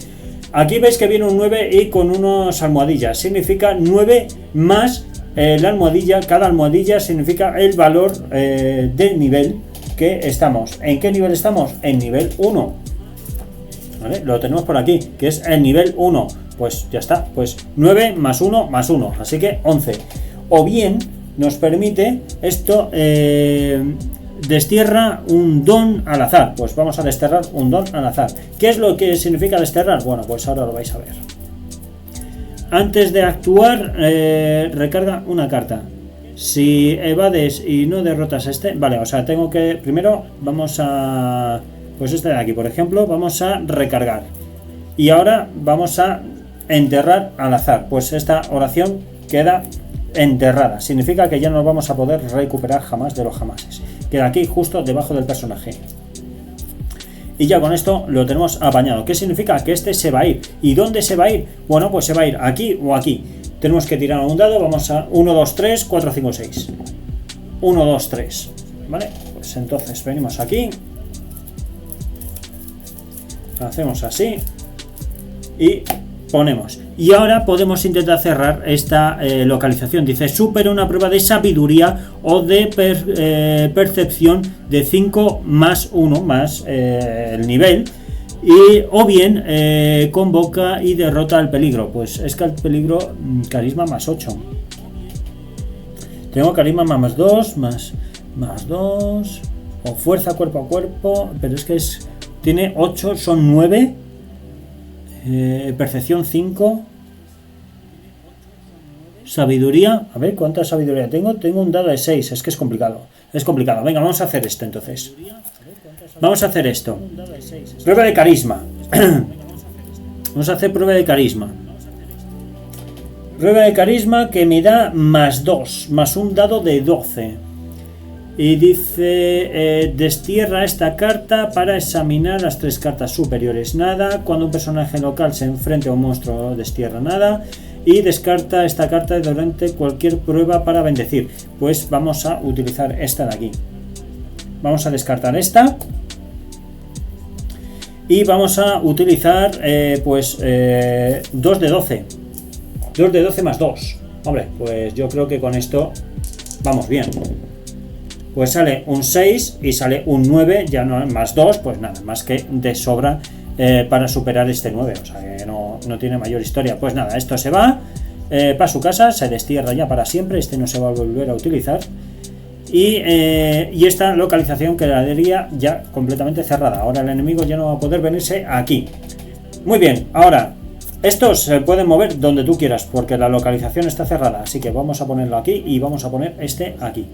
Aquí veis que viene un 9 y con unas almohadillas. Significa 9 más la almohadilla. Cada almohadilla significa el valor del nivel que estamos. ¿En qué nivel estamos? En nivel 1. ¿Vale? Lo tenemos por aquí, que es el nivel 1. Pues ya está, pues 9 más 1 más 1, así que 11. O bien nos permite esto, destierra un don al azar. Pues vamos a desterrar un don al azar. ¿Qué es lo que significa desterrar? Bueno, pues ahora lo vais a ver. Antes de actuar, recarga una carta. Si evades y no derrotas este... Vale, o sea, tengo que... Primero vamos a... Pues este de aquí, por ejemplo, vamos a recargar. Y ahora vamos a enterrar al azar. Pues esta oración queda enterrada. Significa que ya no vamos a poder recuperar jamás de los jamases. Queda aquí justo debajo del personaje. Y ya con esto lo tenemos apañado. ¿Qué significa? Que este se va a ir. ¿Y dónde se va a ir? Bueno, pues se va a ir aquí o aquí. Tenemos que tirar un dado. Vamos a 1, 2, 3, 4, 5, 6. 1, 2, 3. ¿Vale? Pues entonces venimos aquí. Hacemos así. Y ponemos. Y ahora podemos intentar cerrar esta localización. Dice, supera una prueba de sabiduría o de percepción de 5 más 1 más el nivel. Y, o bien convoca y derrota al peligro. Pues es que el peligro, carisma más 8. Tengo carisma más 2, más 2. O fuerza cuerpo a cuerpo. Pero es que tiene 8, son 9. Percepción 5. Sabiduría. A ver, ¿cuánta sabiduría tengo? Tengo un dado de 6. Es que es complicado. Venga, vamos a hacer esto entonces. Vamos a hacer esto. Prueba de carisma. Vamos a hacer prueba de carisma. Prueba de carisma que me da más 2. Más un dado de 12. Y dice, destierra esta carta para examinar las 3 cartas superiores, nada. Cuando un personaje local se enfrente a un monstruo, destierra nada. Y descarta esta carta durante cualquier prueba para bendecir. Pues vamos a utilizar esta de aquí. Vamos a descartar esta. Y vamos a utilizar 2 de 12. 2 de 12 más 2. Hombre, pues yo creo que con esto vamos bien. Pues sale un 6 y sale un 9, ya no más 2, pues nada, más que de sobra para superar este 9, o sea que no tiene mayor historia. Pues nada, esto se va para su casa, se destierra ya para siempre, este no se va a volver a utilizar. Y esta localización quedaría ya completamente cerrada, ahora el enemigo ya no va a poder venirse aquí. Muy bien, ahora estos se pueden mover donde tú quieras, porque la localización está cerrada, así que vamos a ponerlo aquí y vamos a poner este aquí.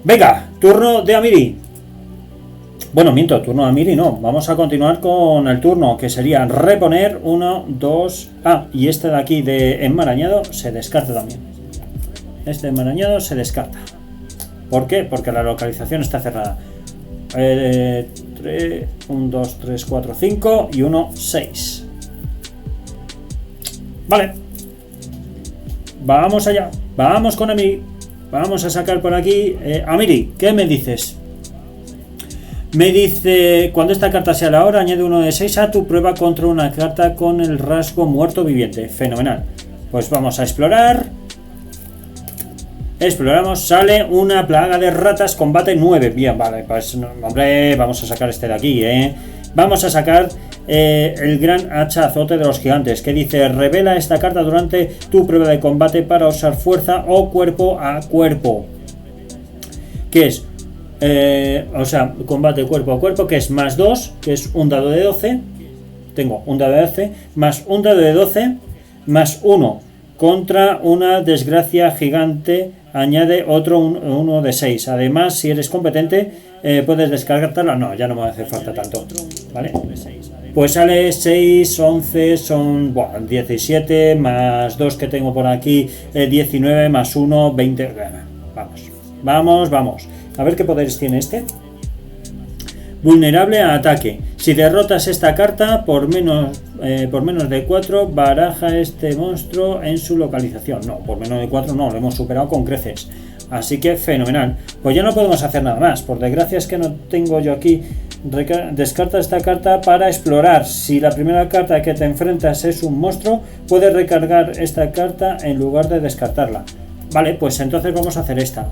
Venga, turno de Amiri. Bueno, miento, turno de Amiri no. Vamos a continuar con el turno, que sería reponer 1, 2... Ah, y este de aquí de enmarañado se descarta también. Este enmarañado se descarta. ¿Por qué? Porque la localización está cerrada. 1, 2, 3, 4, 5 y 1, 6. Vale. Vamos allá. Vamos con Amiri. Vamos a sacar por aquí. Amiri, ¿qué me dices? Me dice, cuando esta carta sea la hora, añade 1 de 6 a tu prueba contra una carta con el rasgo muerto viviente. Fenomenal. Pues vamos a explorar. Exploramos, sale una plaga de ratas, combate 9. Bien, vale, pues hombre, vamos a sacar este de aquí, Vamos a sacar el gran hacha azote de los gigantes, que dice, revela esta carta durante tu prueba de combate para usar fuerza o cuerpo a cuerpo. Que es, combate cuerpo a cuerpo, que es más 2, que es un dado de 12. Tengo un dado de 12, más un dado de 12, más 1 contra una desgracia gigante, añade otro 1 de 6. Además, si eres competente, puedes descargarla. No, ya no me hace falta tanto, ¿vale? Pues sale 6, 11, son 17, más 2 que tengo por aquí, 19, más 1, 20. Vamos. A ver qué poderes tiene este. Vulnerable a ataque. Si derrotas esta carta por menos de 4, baraja este monstruo en su localización. No, por menos de 4 no, lo hemos superado con creces. Así que fenomenal. Pues ya no podemos hacer nada más. Por desgracia es que no tengo yo aquí. Descarta esta carta para explorar. Si la primera carta que te enfrentas es un monstruo, puedes recargar esta carta en lugar de descartarla. Vale, pues entonces vamos a hacer esta.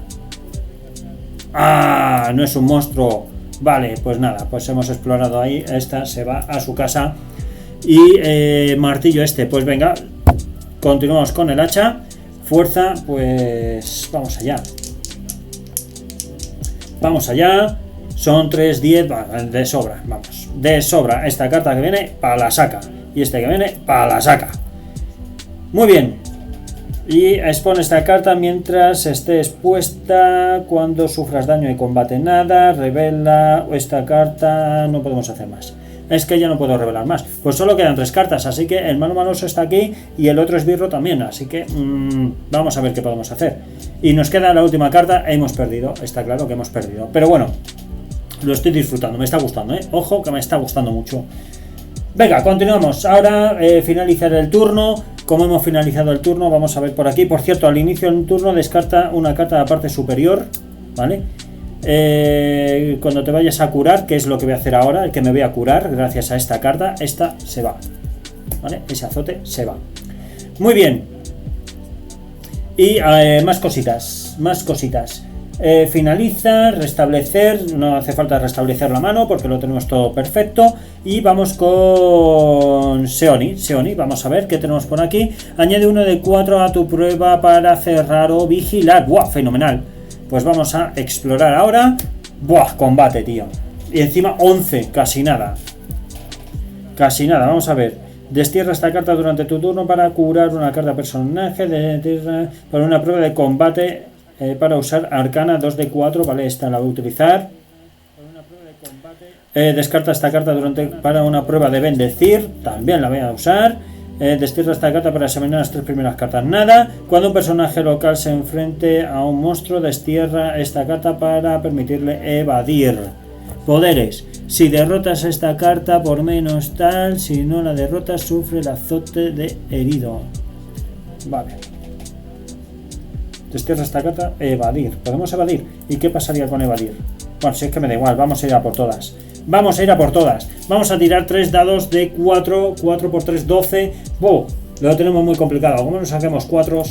¡Ah! No es un monstruo. Vale, pues nada, pues hemos explorado ahí. Esta se va a su casa. Y martillo este, pues venga. Continuamos con el hacha. Fuerza, pues vamos allá. Vamos allá. Son 3, 10, de sobra, vamos. De sobra. Esta carta que viene, para la saca. Y este que viene, para la saca. Muy bien. Y expone esta carta mientras esté expuesta. Cuando sufras daño y combate nada, revela esta carta. No podemos hacer más. Es que ya no puedo revelar más. Pues solo quedan 3 cartas, así que el mano maloso está aquí y el otro esbirro también. Así que vamos a ver qué podemos hacer. Y nos queda la última carta. Hemos perdido, está claro que hemos perdido. Pero bueno, lo estoy disfrutando, me está gustando, Ojo que me está gustando mucho. Venga, continuamos. Ahora finalizar el turno. Como hemos finalizado el turno, vamos a ver por aquí. Por cierto, al inicio del turno descarta una carta de la parte superior, ¿vale? Cuando te vayas a curar, que es lo que voy a hacer ahora, el que me voy a curar gracias a esta carta, esta se va, ¿vale? Ese azote se va. Muy bien. Y más cositas. Finaliza, restablecer, no hace falta restablecer la mano porque lo tenemos todo perfecto. Y vamos con Seoni, vamos a ver qué tenemos por aquí. Añade 1 de 4 a tu prueba para cerrar o vigilar. ¡Buah! Fenomenal. Pues vamos a explorar ahora. ¡Buah! Combate, tío. Y encima 11, casi nada, vamos a ver. Destierra esta carta durante tu turno para curar una carta personaje para una prueba de combate. Para usar arcana 2 de 4, vale, esta la voy a utilizar. Descarta esta carta para una prueba de bendecir, también la voy a usar. Destierra esta carta para examinar las 3 primeras cartas. Nada. Cuando un personaje local se enfrente a un monstruo, destierra esta carta para permitirle evadir. Poderes. Si derrotas esta carta por menos tal, si no la derrotas, sufre el azote de herido. Vale. Destierra esta carta, evadir. ¿Podemos evadir? ¿Y qué pasaría con evadir? Bueno, si es que me da igual, vamos a ir a por todas. Vamos a ir a por todas. Vamos a tirar 3 dados de 4. 4 por 3, 12. Lo tenemos muy complicado. ¿Cómo nos saquemos 4?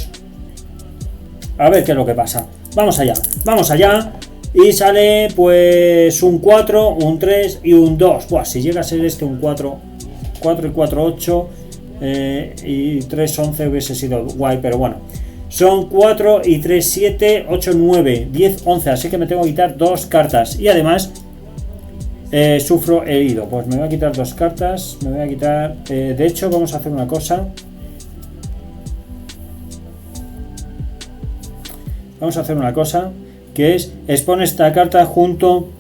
A ver qué es lo que pasa. Vamos allá. Vamos allá. Y sale pues un 4, un 3 y un 2. Buah, si llega a ser este un 4. 4 y 4, 8. Y 3, 11 hubiese sido guay, pero bueno. Son 4 y 3, 7, 8, 9, 10, 11. Así que me tengo que quitar 2 cartas. Y además... sufro herido. Pues me voy a quitar 2 cartas. Me voy a quitar... de hecho, vamos a hacer una cosa. Vamos a hacer una cosa. Que es, expone esta carta junto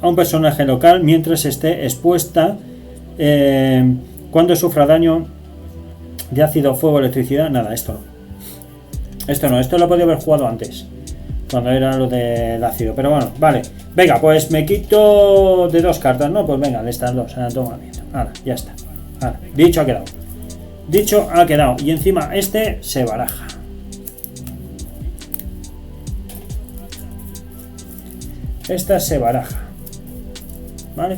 a un personaje local mientras esté expuesta. Cuando sufra daño de ácido, fuego, electricidad. Nada, esto no. Esto lo podía haber jugado antes. Cuando era lo del ácido, pero bueno, vale. Venga, pues me quito de 2 cartas, ¿no? Pues venga, de estas 2, toma bien. Ahora, ya está. Ahora, dicho ha quedado. Dicho ha quedado. Y encima este se baraja. Esta se baraja. ¿Vale?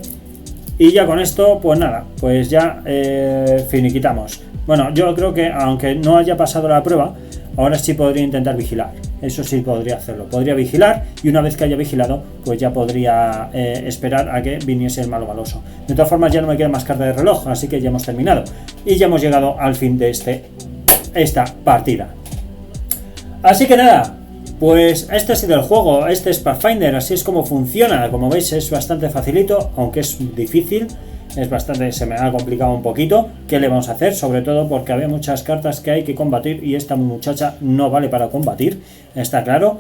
Y ya con esto, pues nada, pues ya finiquitamos. Bueno, yo creo que aunque no haya pasado la prueba, ahora sí podría intentar vigilar. Eso sí podría hacerlo. Podría vigilar y una vez que haya vigilado, pues ya podría esperar a que viniese el malo maloso. De todas formas, ya no me queda más carta de reloj, así que ya hemos terminado. Y ya hemos llegado al fin de esta partida. Así que nada, pues este ha sido el juego. Este es Pathfinder, así es como funciona. Como veis es bastante facilito, aunque es difícil. Se me ha complicado un poquito. ¿Qué le vamos a hacer? Sobre todo porque había muchas cartas que hay que combatir y esta muchacha no vale para combatir, está claro.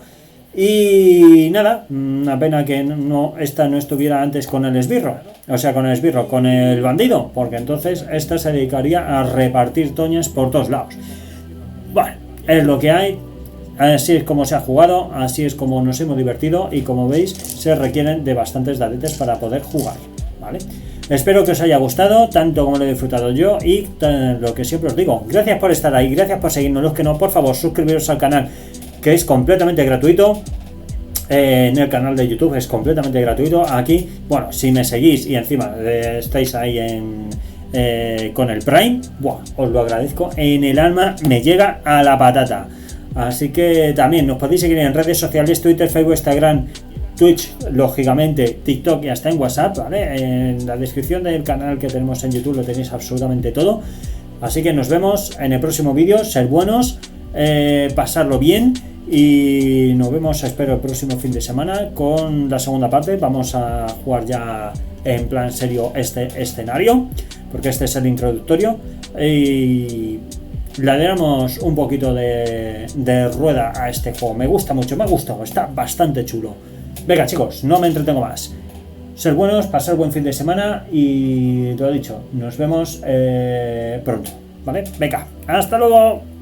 Y nada, una pena que esta no estuviera antes con el esbirro. O sea, con el bandido, porque entonces esta se dedicaría a repartir toñas por todos lados. Bueno, es lo que hay. Así es como se ha jugado, así es como nos hemos divertido y como veis se requieren de bastantes dadetes para poder jugar, ¿vale? Espero que os haya gustado tanto como lo he disfrutado yo y lo que siempre os digo, gracias por estar ahí, gracias por seguirnos. Los que no, por favor, suscribiros al canal, que es completamente gratuito. En el canal de YouTube es completamente gratuito. Aquí, bueno, si me seguís y encima estáis ahí con el Prime, os lo agradezco en el alma, me llega a la patata. Así que también nos podéis seguir en redes sociales, Twitter, Facebook, Instagram, Twitch, lógicamente, TikTok y hasta en WhatsApp, ¿vale? En la descripción del canal que tenemos en YouTube lo tenéis absolutamente todo. Así que nos vemos en el próximo vídeo, ser buenos, pasarlo bien y nos vemos, espero, el próximo fin de semana con la segunda parte. Vamos a jugar ya en plan serio este escenario, porque este es el introductorio y le damos un poquito de rueda a este juego. Me gusta mucho, me ha gustado, está bastante chulo. Venga chicos, no me entretengo más. Ser buenos, pasar buen fin de semana y lo dicho, nos vemos pronto, ¿vale? Venga, hasta luego.